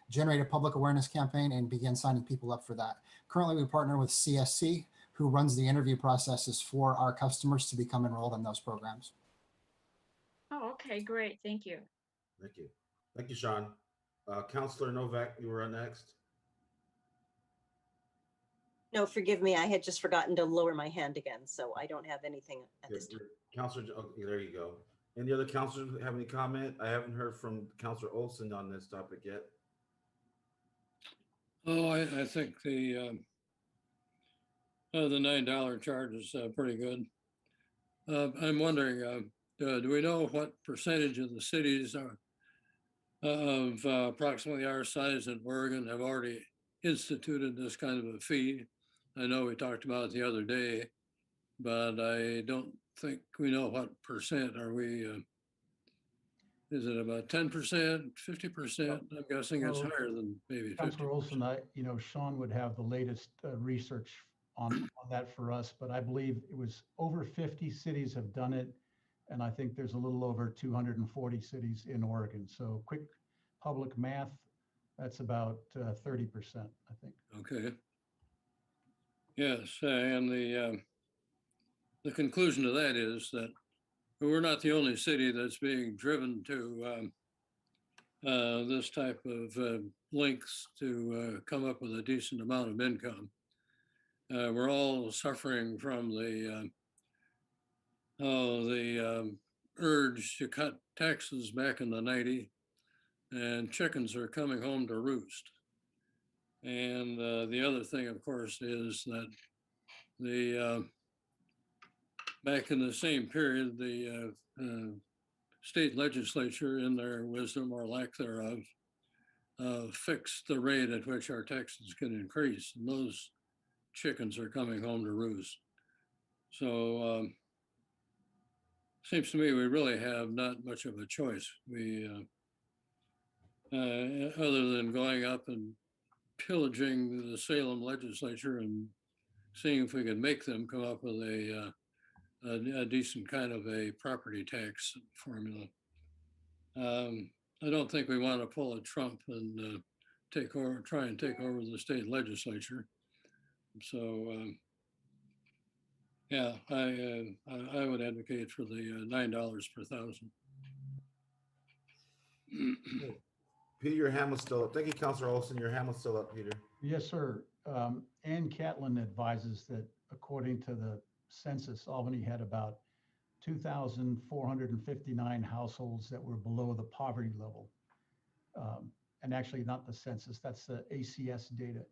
Speaker 10: generate a public awareness campaign and begin signing people up for that. Currently, we partner with CSC, who runs the interview processes for our customers to become enrolled in those programs.
Speaker 6: Oh, okay, great. Thank you.
Speaker 2: Thank you. Thank you, Sean. Councilor Novak, you were next.
Speaker 1: No, forgive me. I had just forgotten to lower my hand again, so I don't have anything at this time.
Speaker 2: Councilor, okay, there you go. Any other councilors have any comment? I haven't heard from Councilor Olson on this topic yet.
Speaker 8: Oh, I think the $9 charge is pretty good. I'm wondering, do we know what percentage of the cities of approximately our size in Oregon have already instituted this kind of a fee? I know we talked about it the other day, but I don't think we know what percent. Are we, is it about 10%, 50%? I'm guessing it's higher than maybe 50%.
Speaker 9: Councilor Olson, Sean would have the latest research on that for us, but I believe it was over 50 cities have done it. And I think there's a little over 240 cities in Oregon. So quick public math, that's about 30%, I think.
Speaker 8: Okay. Yes, and the conclusion to that is that we're not the only city that's being driven to this type of links to come up with a decent amount of income. We're all suffering from the urge to cut taxes back in the 90s, and chickens are coming home to roost. And the other thing, of course, is that back in the same period, the state legislature, in their wisdom or lack thereof, fixed the rate at which our taxes can increase, and those chickens are coming home to roost. So seems to me we really have not much of a choice. We, other than going up and pillaging the Salem legislature and seeing if we could make them come up with a decent kind of a property tax formula. I don't think we want to pull a Trump and try and take over the state legislature. So, yeah, I would advocate for the $9 per thousand.
Speaker 2: Peter, your hand was still up. Thank you, Councilor Olson. Your hand was still up, Peter.
Speaker 9: Yes, sir. Ann Catlin advises that according to the census, Albany had about 2,459 households that were below the poverty level. And actually not the census, that's the ACS data.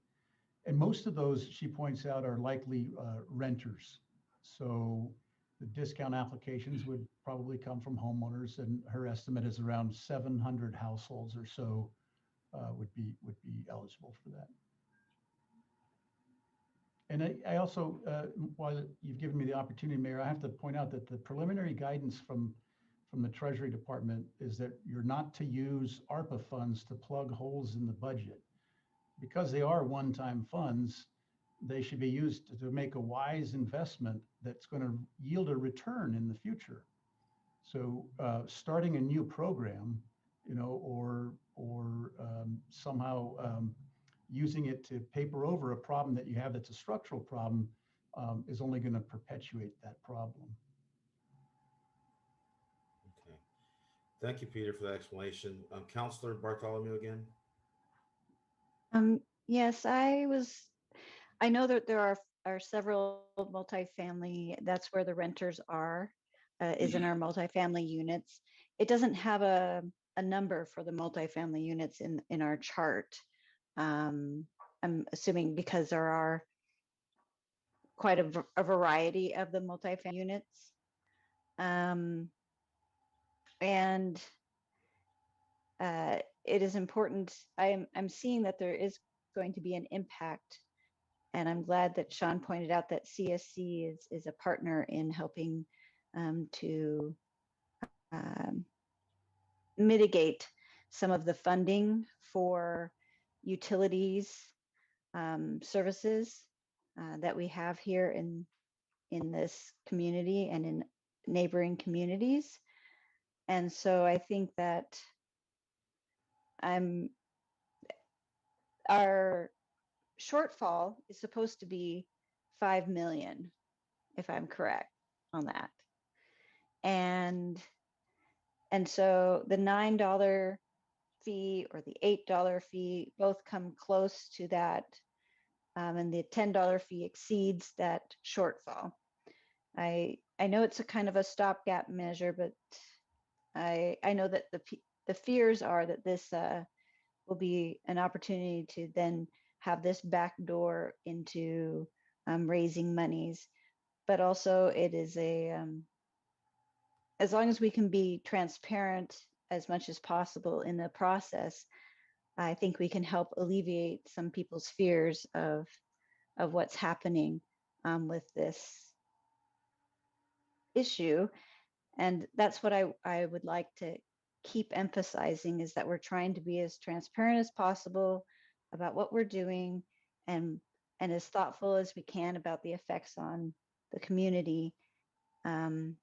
Speaker 9: And most of those, she points out, are likely renters. So the discount applications would probably come from homeowners, and her estimate is around 700 households or so would be eligible for that. And I also, while you've given me the opportunity, Mayor, I have to point out that the preliminary guidance from the Treasury Department is that you're not to use ARPA funds to plug holes in the budget. Because they are one-time funds, they should be used to make a wise investment that's going to yield a return in the future. So starting a new program, you know, or somehow using it to paper over a problem that you have that's a structural problem is only going to perpetuate that problem.
Speaker 2: Okay. Thank you, Peter, for that explanation. Councilor Bartholomew again.
Speaker 7: Yes, I know that there are several multifamily, that's where the renters are, is in our multifamily units. It doesn't have a number for the multifamily units in our chart. I'm assuming because there are quite a variety of the multifamily units. And it is important. I'm seeing that there is going to be an impact, and I'm glad that Sean pointed out that CSC is a partner in helping to mitigate some of the funding for utilities services that we have here in this community and in neighboring communities. And so I think that our shortfall is supposed to be 5 million, if I'm correct on that. And so the $9 fee or the $8 fee both come close to that. And the $10 fee exceeds that shortfall. I know it's a kind of a stopgap measure, but I know that the fears are that this will be an opportunity to then have this back door into raising monies. But also it is as long as we can be transparent as much as possible in the process, I think we can help alleviate some people's fears of what's happening with this issue. And that's what I would like to keep emphasizing, is that we're trying to be as transparent as possible about what we're doing and as thoughtful as we can about the effects on the community. And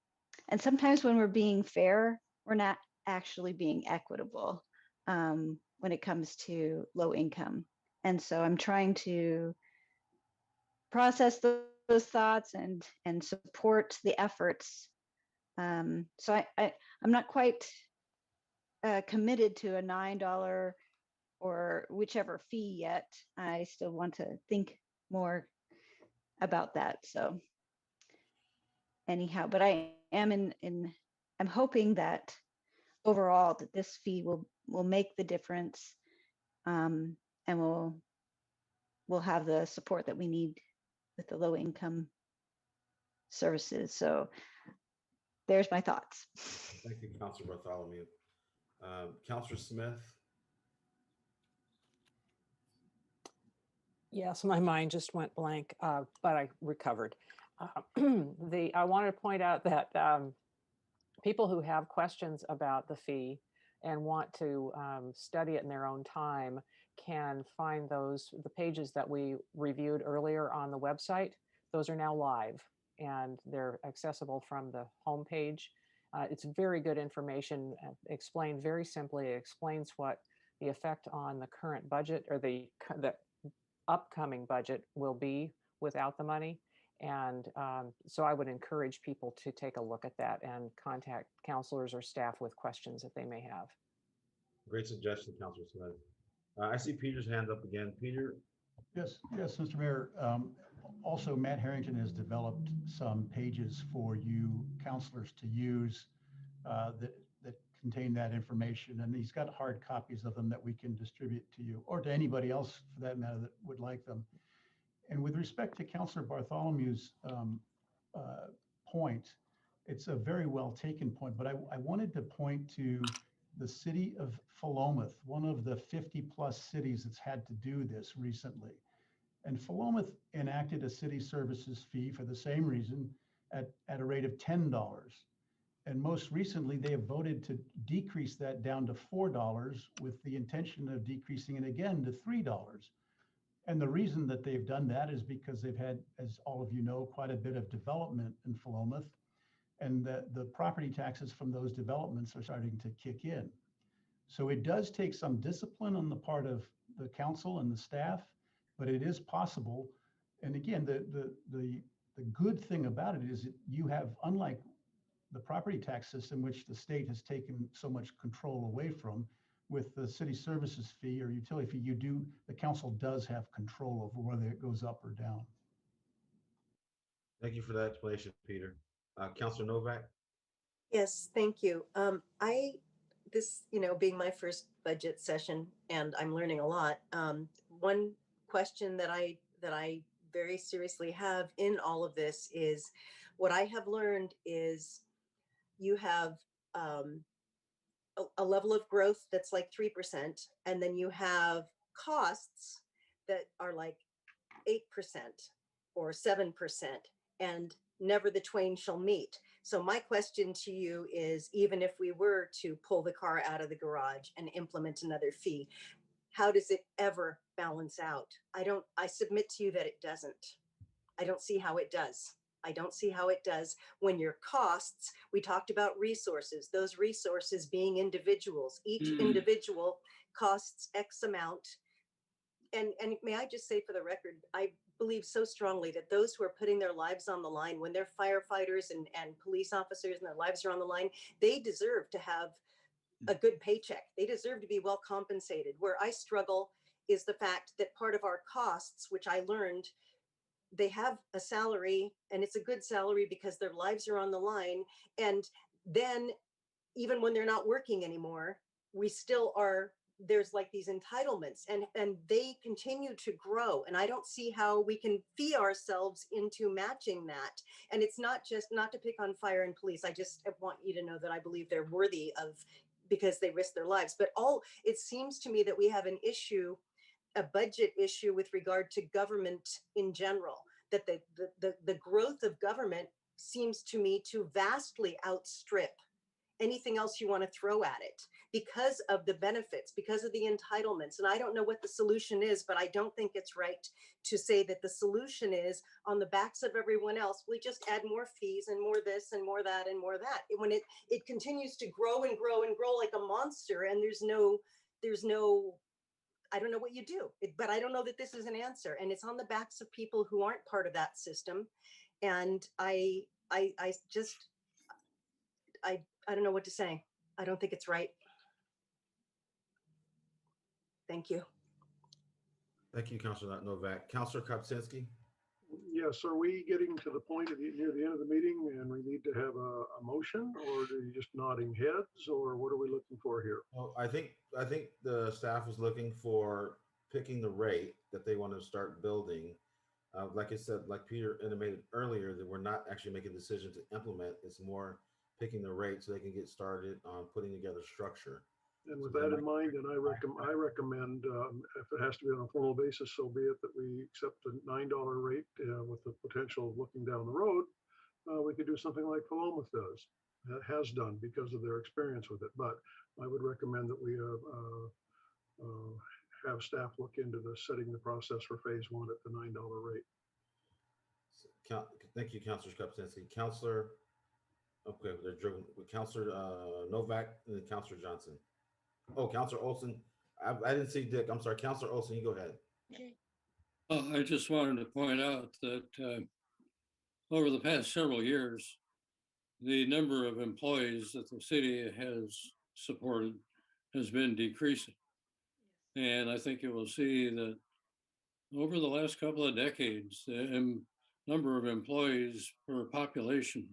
Speaker 7: sometimes when we're being fair, we're not actually being equitable when it comes to low income. And so I'm trying to process those thoughts and support the efforts. So I'm not quite committed to a $9 or whichever fee yet. I still want to think more about that. So anyhow, but I am I'm hoping that overall that this fee will make the difference, and we'll have the support that we need with the low income services. So there's my thoughts.
Speaker 2: Thank you, Councilor Bartholomew. Councilor Smith.
Speaker 13: Yes, my mind just went blank, but I recovered. I wanted to point out that people who have questions about the fee and want to study it in their own time can find the pages that we reviewed earlier on the website. Those are now live and they're accessible from the homepage. It's very good information, explained very simply. It explains what the effect on the current budget or the upcoming budget will be without the money. And so I would encourage people to take a look at that and contact counselors or staff with questions that they may have.
Speaker 2: Great suggestion, Councilor Smith. I see Peter's hand up again. Peter?
Speaker 9: Yes, Mr. Mayor. Also, Matt Harrington has developed some pages for you counselors to use that contain that information. And he's got hard copies of them that we can distribute to you or to anybody else for that matter that would like them. And with respect to Councilor Bartholomew's point, it's a very well taken point, but I wanted to point to the city of Philomath, one of the 50 plus cities that's had to do this recently. And Philomath enacted a city services fee for the same reason at a rate of $10. And most recently, they have voted to decrease that down to $4 with the intention of decreasing it again to $3. And the reason that they've done that is because they've had, as all of you know, quite a bit of development in Philomath. And the property taxes from those developments are starting to kick in. So it does take some discipline on the part of the council and the staff, but it is possible. And again, the good thing about it is that you have, unlike the property tax system, which the state has taken so much control away from, with the city services fee or utility fee, the council does have control over whether it goes up or down.
Speaker 2: Thank you for that explanation, Peter. Councilor Novak?
Speaker 1: Yes, thank you. This, being my first budget session, and I'm learning a lot. One question that I very seriously have in all of this is, what I have learned is you have a level of growth that's like 3%, and then you have costs that are like 8% or 7%, and never the twain shall meet. So my question to you is, even if we were to pull the car out of the garage and implement another fee, how does it ever balance out? I submit to you that it doesn't. I don't see how it does. I don't see how it does when your costs, we talked about resources, those resources being individuals, each individual costs X amount. And may I just say for the record, I believe so strongly that those who are putting their lives on the line, when they're firefighters and police officers and their lives are on the line, they deserve to have a good paycheck. They deserve to be well compensated. Where I struggle is the fact that part of our costs, which I learned, they have a salary, and it's a good salary because their lives are on the line. And then even when they're not working anymore, we still are, there's like these entitlements, and they continue to grow. And I don't see how we can fee ourselves into matching that. And it's not to pick on fire and police. I just want you to know that I believe they're worthy of, because they risk their lives. But it seems to me that we have an issue, a budget issue with regard to government in general, that the growth of government seems to me to vastly outstrip anything else you want to throw at it, because of the benefits, because of the entitlements. And I don't know what the solution is, but I don't think it's right to say that the solution is on the backs of everyone else. We just add more fees and more this and more that and more that. When it continues to grow and grow and grow like a monster, and there's no, I don't know what you do, but I don't know that this is an answer. And it's on the backs of people who aren't part of that system. And I don't know what to say. I don't think it's right. Thank you.
Speaker 2: Thank you, Councilor Novak. Councilor Kopczynski?
Speaker 4: Yes, are we getting to the point near the end of the meeting and we need to have a motion, or are you just nodding heads, or what are we looking for here?
Speaker 2: Well, I think the staff is looking for picking the rate that they want to start building. Like I said, like Peter intimated earlier, that we're not actually making a decision to implement. It's more picking the rate so they can get started on putting together structure.
Speaker 4: And with that in mind, and I recommend, if it has to be on a formal basis, so be it, that we accept the $9 rate with the potential of looking down the road. We could do something like Philomath has done because of their experience with it. But I would recommend that we have staff look into setting the process for phase 1 at the $9 rate.
Speaker 2: Thank you, Councilor Kopczynski. Councilor, okay, they're driven with Councilor Novak and then Councilor Johnson. Oh, Councilor Olson, I didn't see Dick. I'm sorry. Counselor Olson, you go ahead.
Speaker 6: Okay.
Speaker 8: I just wanted to point out that over the past several years, the number of employees that the city has supported has been decreasing. And I think you will see that over the last couple of decades, the number of employees per population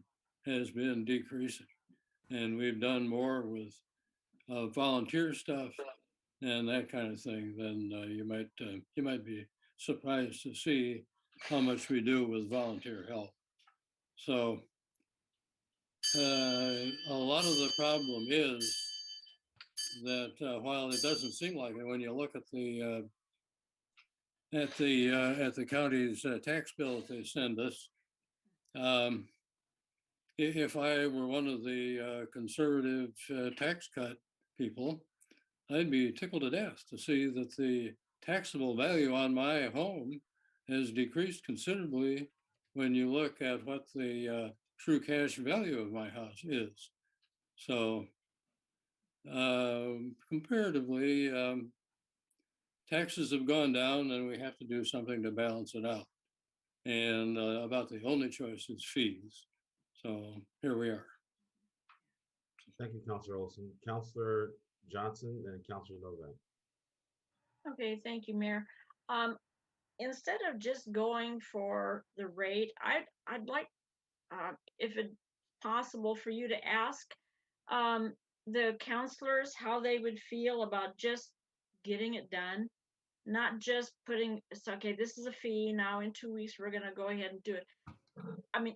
Speaker 8: has been decreasing. And we've done more with volunteer stuff and that kind of thing than you might be surprised to see how much we do with volunteer help. So a lot of the problem is that while it doesn't seem like it when you look at the county's tax bill that they send us, if I were one of the conservative tax cut people, I'd be tickled to death to see that the taxable value on my home has decreased considerably when you look at what the true cash value of my house is. So comparatively, taxes have gone down and we have to do something to balance it out. And about the only choice is fees. So here we are.
Speaker 2: Thank you, Counselor Olson. Counselor Johnson and Counselor Novak.
Speaker 6: Okay, thank you, Mayor. Instead of just going for the rate, I'd like, if it's possible for you to ask the counselors how they would feel about just getting it done, not just putting, it's okay, this is a fee, now in 2 weeks, we're gonna go ahead and do it. I mean,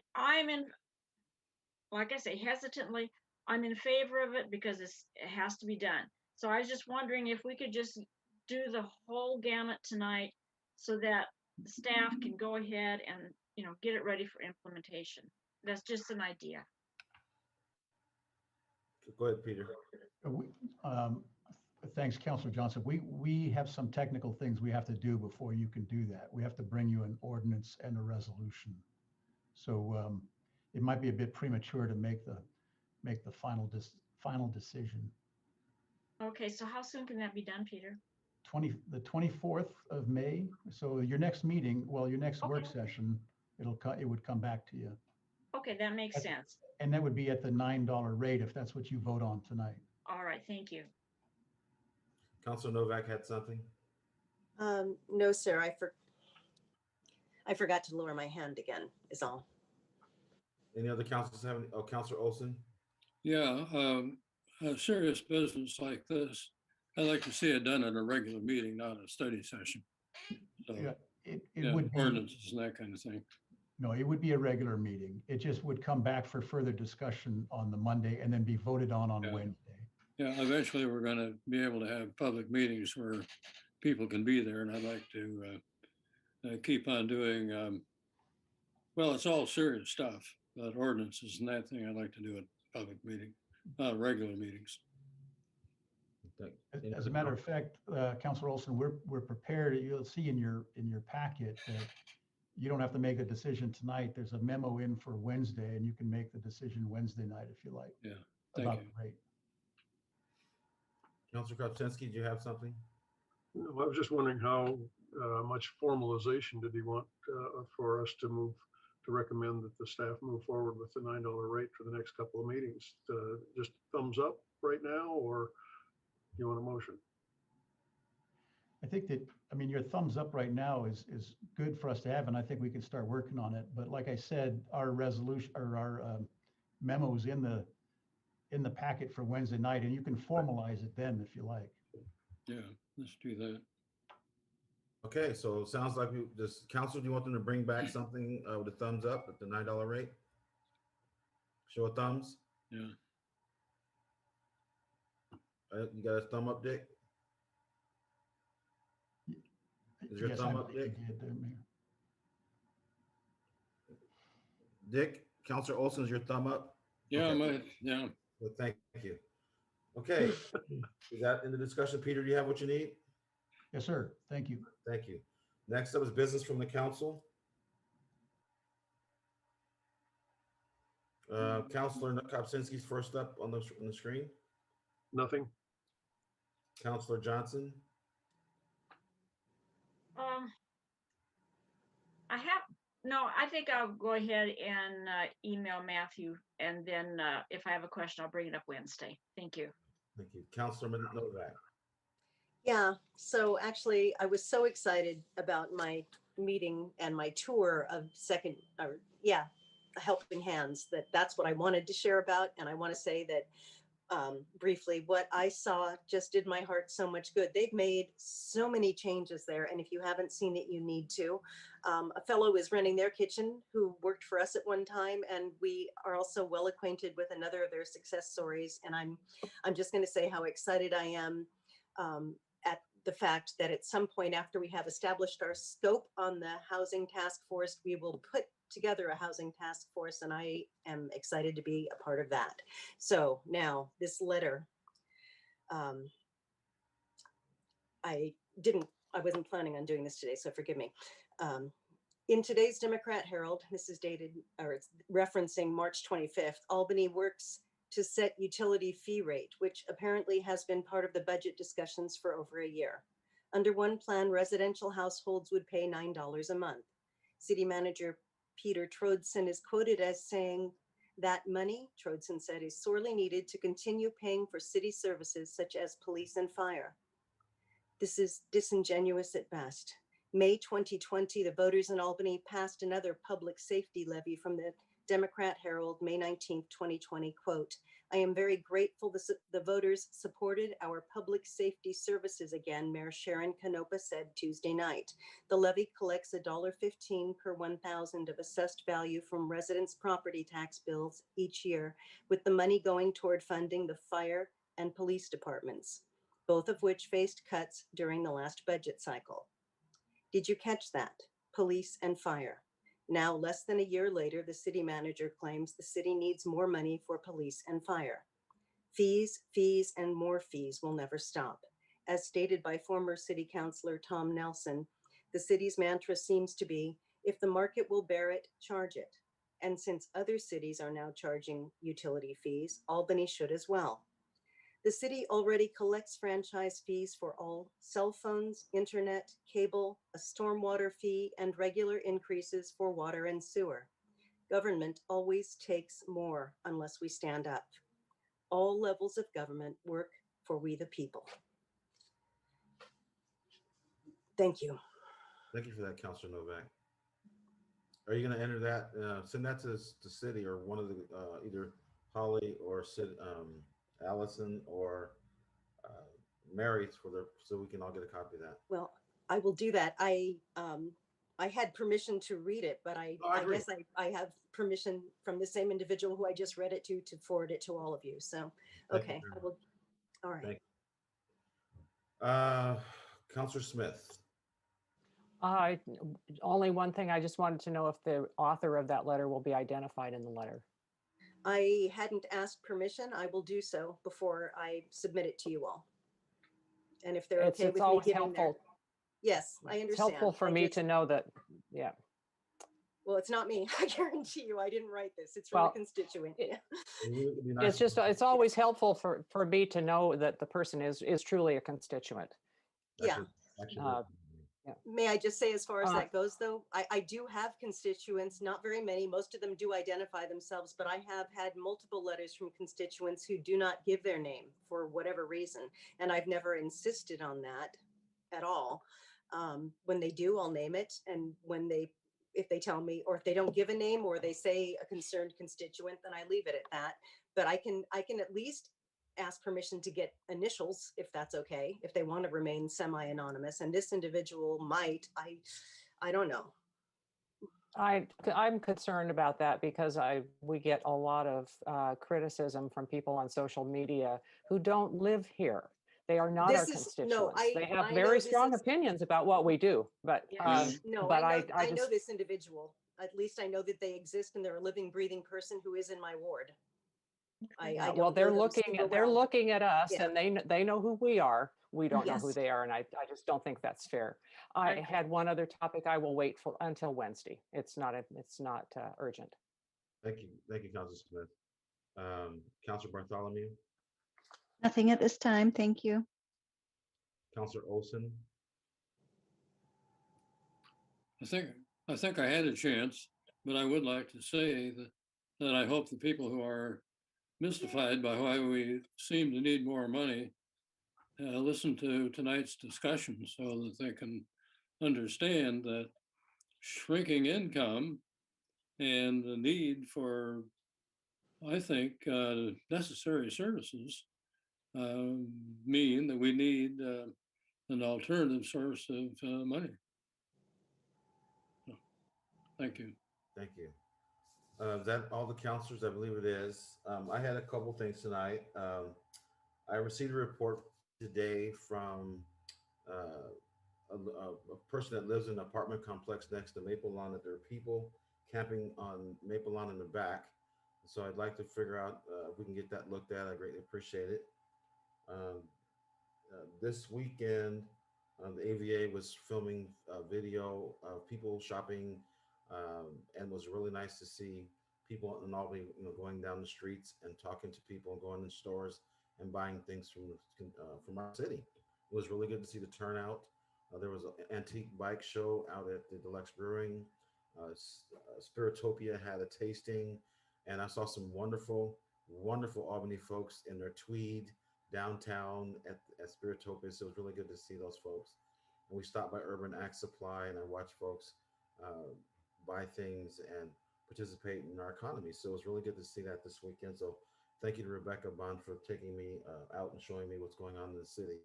Speaker 6: like I say, hesitantly, I'm in favor of it because it has to be done. So I was just wondering if we could just do the whole gamut tonight so that the staff can go ahead and, get it ready for implementation. That's just an idea.
Speaker 2: Go ahead, Peter.
Speaker 9: Thanks, Councilor Johnson. We have some technical things we have to do before you can do that. We have to bring you an ordinance and a resolution. So it might be a bit premature to make the final decision.
Speaker 6: Okay, so how soon can that be done, Peter?
Speaker 9: The 24th of May. So your next meeting, your next work session, it would come back to you.
Speaker 6: Okay, that makes sense.
Speaker 9: And that would be at the $9 rate if that's what you vote on tonight.
Speaker 6: All right, thank you.
Speaker 2: Counselor Novak had something?
Speaker 1: No, sir. I forgot to lower my hand again, is all.
Speaker 2: Any other councilors have any? Oh, Counselor Olson?
Speaker 8: Yeah, a serious business like this, I like to see it done at a regular meeting, not a study session. So,
Speaker 9: Yeah, it would be,
Speaker 8: ordinances and that kind of thing.
Speaker 9: no, it would be a regular meeting. It just would come back for further discussion on the Monday and then be voted on Wednesday.
Speaker 8: Yeah, eventually we're going to be able to have public meetings where people can be there, and I'd like to keep on doing, well, it's all serious stuff, but ordinances and that thing I'd like to do at public meeting, regular meetings.
Speaker 9: As a matter of fact, Councilor Olson, we're prepared. You'll see in your packet that you don't have to make a decision tonight. There's a memo in for Wednesday, and you can make the decision Wednesday night if you like.
Speaker 8: Yeah, thank
Speaker 9: about
Speaker 8: you.
Speaker 9: the rate.
Speaker 2: Counselor Kropczynski, do you have something?
Speaker 4: No, I was just wondering how much formalization did he want for us to recommend that the staff move forward with the $9 rate for the next couple of meetings? Just thumbs up right now, or you want a motion?
Speaker 9: I think that, your thumbs up right now is good for us to have, and I think we can start working on it. But like I said, our resolution or our memos in the packet for Wednesday night, and you can formalize it then if you like.
Speaker 8: Yeah, let's do that.
Speaker 2: Okay, so it sounds like this council, do you want them to bring back something with a thumbs up at the $9 rate? Show a thumbs.
Speaker 8: Yeah.
Speaker 2: You got a thumb up, Dick? Is your
Speaker 9: Yes,
Speaker 2: thumb
Speaker 9: I
Speaker 2: up,
Speaker 9: believe
Speaker 2: Dick?
Speaker 9: you did there, Mayor.
Speaker 2: Dick, Counselor Olson, is your thumb up?
Speaker 8: Yeah,
Speaker 2: Okay.
Speaker 8: yeah.
Speaker 2: Well, thank you. Okay, is that in the discussion? Peter, do you have what you need?
Speaker 9: Yes, sir. Thank you.
Speaker 2: Thank you. Next up is business from the council. Counselor Kropczynski's first up on the screen.
Speaker 4: Nothing.
Speaker 2: Counselor Johnson?
Speaker 6: I think I'll go ahead and email Matthew, and then if I have a question, I'll bring it up Wednesday. Thank you.
Speaker 2: Thank you. Counselor Novak?
Speaker 1: Yeah, so actually, I was so excited about my meeting and my tour of Helping Hands, that's what I wanted to share about. And I want to say that briefly, what I saw just did my heart so much good. They've made so many changes there, and if you haven't seen it, you need to. A fellow is running their kitchen who worked for us at one time, and we are also well acquainted with another of their success stories. And I'm just going to say how excited I am at the fact that at some point after we have established our scope on the housing task force, we will put together a housing task force, and I am excited to be a part of that. So now this letter, I wasn't planning on doing this today, so forgive me. In today's Democrat Herald, this is dated, or it's referencing March 25th, Albany works to set utility fee rate, which apparently has been part of the budget discussions for over a year. Under one plan, residential households would pay $9 a month. City Manager Peter Troadson is quoted as saying that money, Troadson said, is sorely needed to continue paying for city services such as police and fire. This is disingenuous at best. May 2020, the voters in Albany passed another public safety levy from the Democrat Herald, May 19th, 2020, quote, I am very grateful the voters supported our public safety services again, Mayor Sharon Canopa said Tuesday night. The levy collects $1.15 per 1,000 of assessed value from residents' property tax bills each year, with the money going toward funding the fire and police departments, both of which faced cuts during the last budget cycle. Did you catch that? Police and fire. Now, less than a year later, the city manager claims the city needs more money for police and fire. Fees, fees, and more fees will never stop. As stated by former city councilor Tom Nelson, the city's mantra seems to be, if the market will bear it, charge it. And since other cities are now charging utility fees, Albany should as well. The city already collects franchise fees for all cell phones, internet, cable, a stormwater fee, and regular increases for water and sewer. Government always takes more unless we stand up. All levels of government work for we the people. Thank you.
Speaker 2: Thank you for that, Councilor Novak. Are you going to enter that, send that to the city or one of the, either Holly or Allison or Mary so we can all get a copy of that?
Speaker 1: Well, I will do that. I had permission to read it, but I guess I have permission from the same individual who I just read it to forward it to all of you. So, okay, I will. All right.
Speaker 2: Councilor Smith.
Speaker 13: Only one thing, I just wanted to know if the author of that letter will be identified in the letter.
Speaker 1: I hadn't asked permission. I will do so before I submit it to you all. And if they're okay with me giving their, yes, I understand.
Speaker 13: It's helpful for me to know that, yeah.
Speaker 1: Well, it's not me. I guarantee you, I didn't write this. It's from a constituent.
Speaker 13: It's just, it's always helpful for me to know that the person is truly a constituent.
Speaker 1: Yeah. May I just say, as far as that goes, though, I do have constituents, not very many. Most of them do identify themselves, but I have had multiple letters from constituents who do not give their name for whatever reason. And I've never insisted on that at all. When they do, I'll name it. And if they tell me, or if they don't give a name or they say a concerned constituent, then I leave it at that. But I can at least ask permission to get initials, if that's okay, if they want to remain semi-anonymous. And this individual might, I don't know.
Speaker 13: I'm concerned about that because we get a lot of criticism from people on social media who don't live here. They are not our constituents. They have very strong opinions about what we do, but
Speaker 1: no, but I know this individual. At least I know that they exist and they're a living, breathing person who is in my ward.
Speaker 13: Well, they're looking at us, and they know who we are. We don't know who they are, and I just don't think that's fair. I had one other topic. I will wait until Wednesday. It's not urgent.
Speaker 2: Thank you, Councilor Smith. Councilor Bartholomew.
Speaker 7: Nothing at this time. Thank you.
Speaker 2: Counselor Olson.
Speaker 8: I think I had a chance, but I would like to say that I hope the people who are mystified by why we seem to need more money listen to tonight's discussion so that they can understand that shrinking income and the need for, I think, necessary services mean that we need an alternative source of money. So, thank you.
Speaker 2: Thank you. Is that all the counselors? I believe it is. I had a couple things tonight. I received a report today from a person that lives in an apartment complex next to Maple Lawn that there are people camping on Maple Lawn in the back. So I'd like to figure out if we can get that looked at. I greatly appreciate it. This weekend, the AVA was filming a video of people shopping, and was really nice to see people in Albany, going down the streets and talking to people and going in stores and buying things from our city. It was really good to see the turnout. There was an antique bike show out at the Deluxe Brewing. Spiritopia had a tasting, and I saw some wonderful Albany folks in their tweed downtown at Spiritopia. So it was really good to see those folks. And we stopped by Urban Act Supply, and I watched folks buy things and participate in our economy. So it was really good to see that this weekend. So thank you to Rebecca Bond for taking me out and showing me what's going on in the city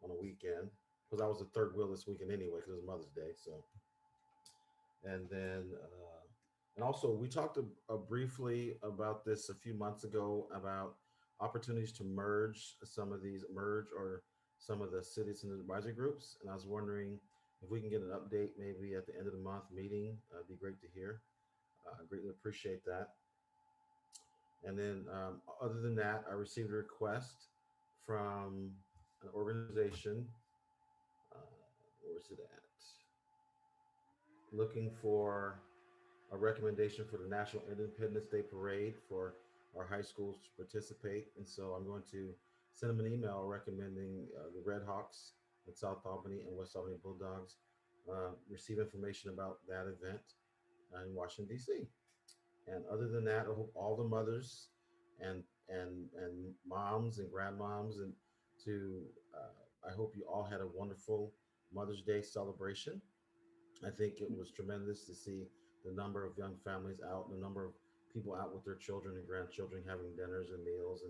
Speaker 2: on a weekend, because I was the third wheel this weekend anyway, because it was Mother's Day. So, and then, and also we talked briefly about this a few months ago about opportunities to merge some of the cities and advisory groups. And I was wondering if we can get an update maybe at the end of the month meeting. It'd be great to hear. I greatly appreciate that. And then other than that, I received a request from an organization, where's it at? Looking for a recommendation for the National Independence Day Parade for our high schools to participate. And so I'm going to send them an email recommending the Red Hawks in South Albany and West Albany Bulldogs receive information about that event in Washington, D.C. And other than that, I hope all the mothers and moms and grandmoms I hope you all had a wonderful Mother's Day celebration. I think it was tremendous to see the number of young families out, the number of people out with their children and grandchildren having dinners and meals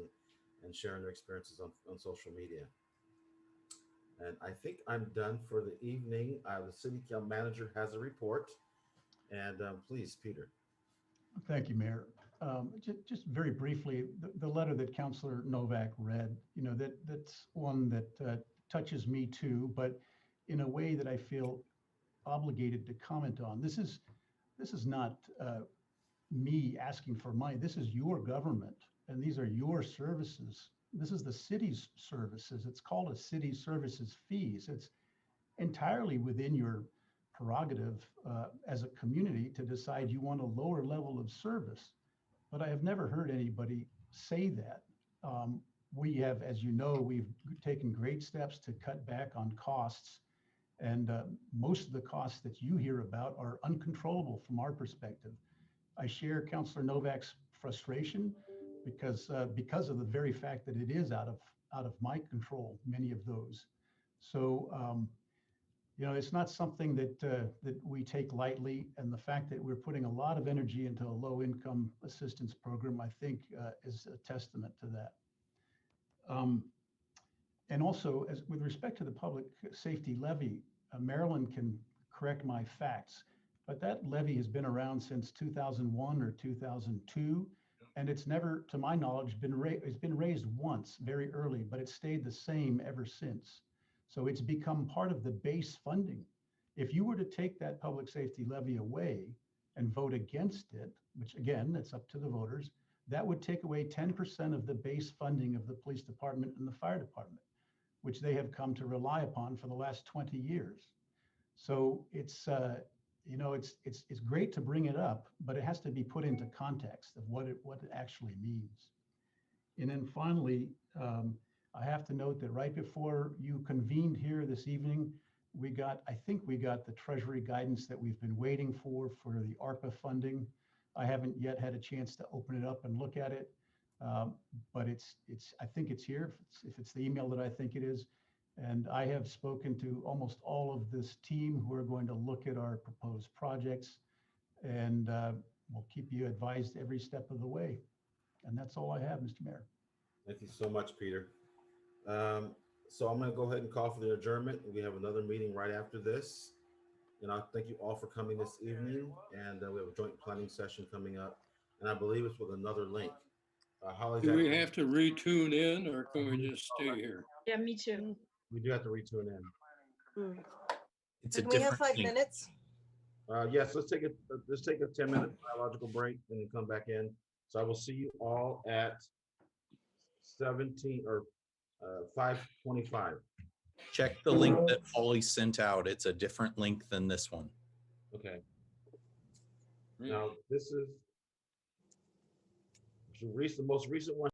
Speaker 2: and sharing their experiences on social media. And I think I'm done for the evening. The city manager has a report. And please, Peter.
Speaker 9: Thank you, Mayor. Just very briefly, the letter that Councilor Novak read, that's one that touches me too, but in a way that I feel obligated to comment on. This is not me asking for money. This is your government, and these are your services. This is the city's services. It's called a city services fees. It's entirely within your prerogative as a community to decide you want a lower level of service. But I have never heard anybody say that. We have, as you know, we've taken great steps to cut back on costs. And most of the costs that you hear about are uncontrollable from our perspective. I share Councilor Novak's frustration because of the very fact that it is out of my control, many of those. So, it's not something that we take lightly. And the fact that we're putting a lot of energy into a low income assistance program, I think is a testament to that. And also, with respect to the public safety levy, Marilyn can correct my facts, but that levy has been around since 2001 or 2002, and it's never, to my knowledge, it's been raised once very early, but it's stayed the same ever since. So it's become part of the base funding. If you were to take that public safety levy away and vote against it, which again, that's up to the voters, that would take away 10% of the base funding of the police department and the fire department, which they have come to rely upon for the last 20 years. So it's great to bring it up, but it has to be put into context of what it actually means. And then finally, I have to note that right before you convened here this evening, I think we got the Treasury guidance that we've been waiting for the ARPA funding. I haven't yet had a chance to open it up and look at it. But I think it's here, if it's the email that I think it is. And I have spoken to almost all of this team who are going to look at our proposed projects. And we'll keep you advised every step of the way. And that's all I have, Mr. Mayor.
Speaker 2: Thank you so much, Peter. So I'm going to go ahead and call for the adjournment. We have another meeting right after this. And I thank you all for coming this evening. And we have a joint planning session coming up. And I believe it's with another link. Holly's
Speaker 8: Do we
Speaker 2: at-
Speaker 8: have to retune in or can we just stay here?
Speaker 6: Yeah, me too.
Speaker 2: We do have to retune in.
Speaker 14: It's a
Speaker 1: Can we have
Speaker 14: different
Speaker 1: 5
Speaker 14: link.
Speaker 1: minutes?
Speaker 2: Yes, let's take a 10-minute biological break and then come back in. So I will see you all at 5:25.
Speaker 14: Check the link that Holly sent out. It's a different link than this one.
Speaker 2: Okay. Now, this is the most recent one.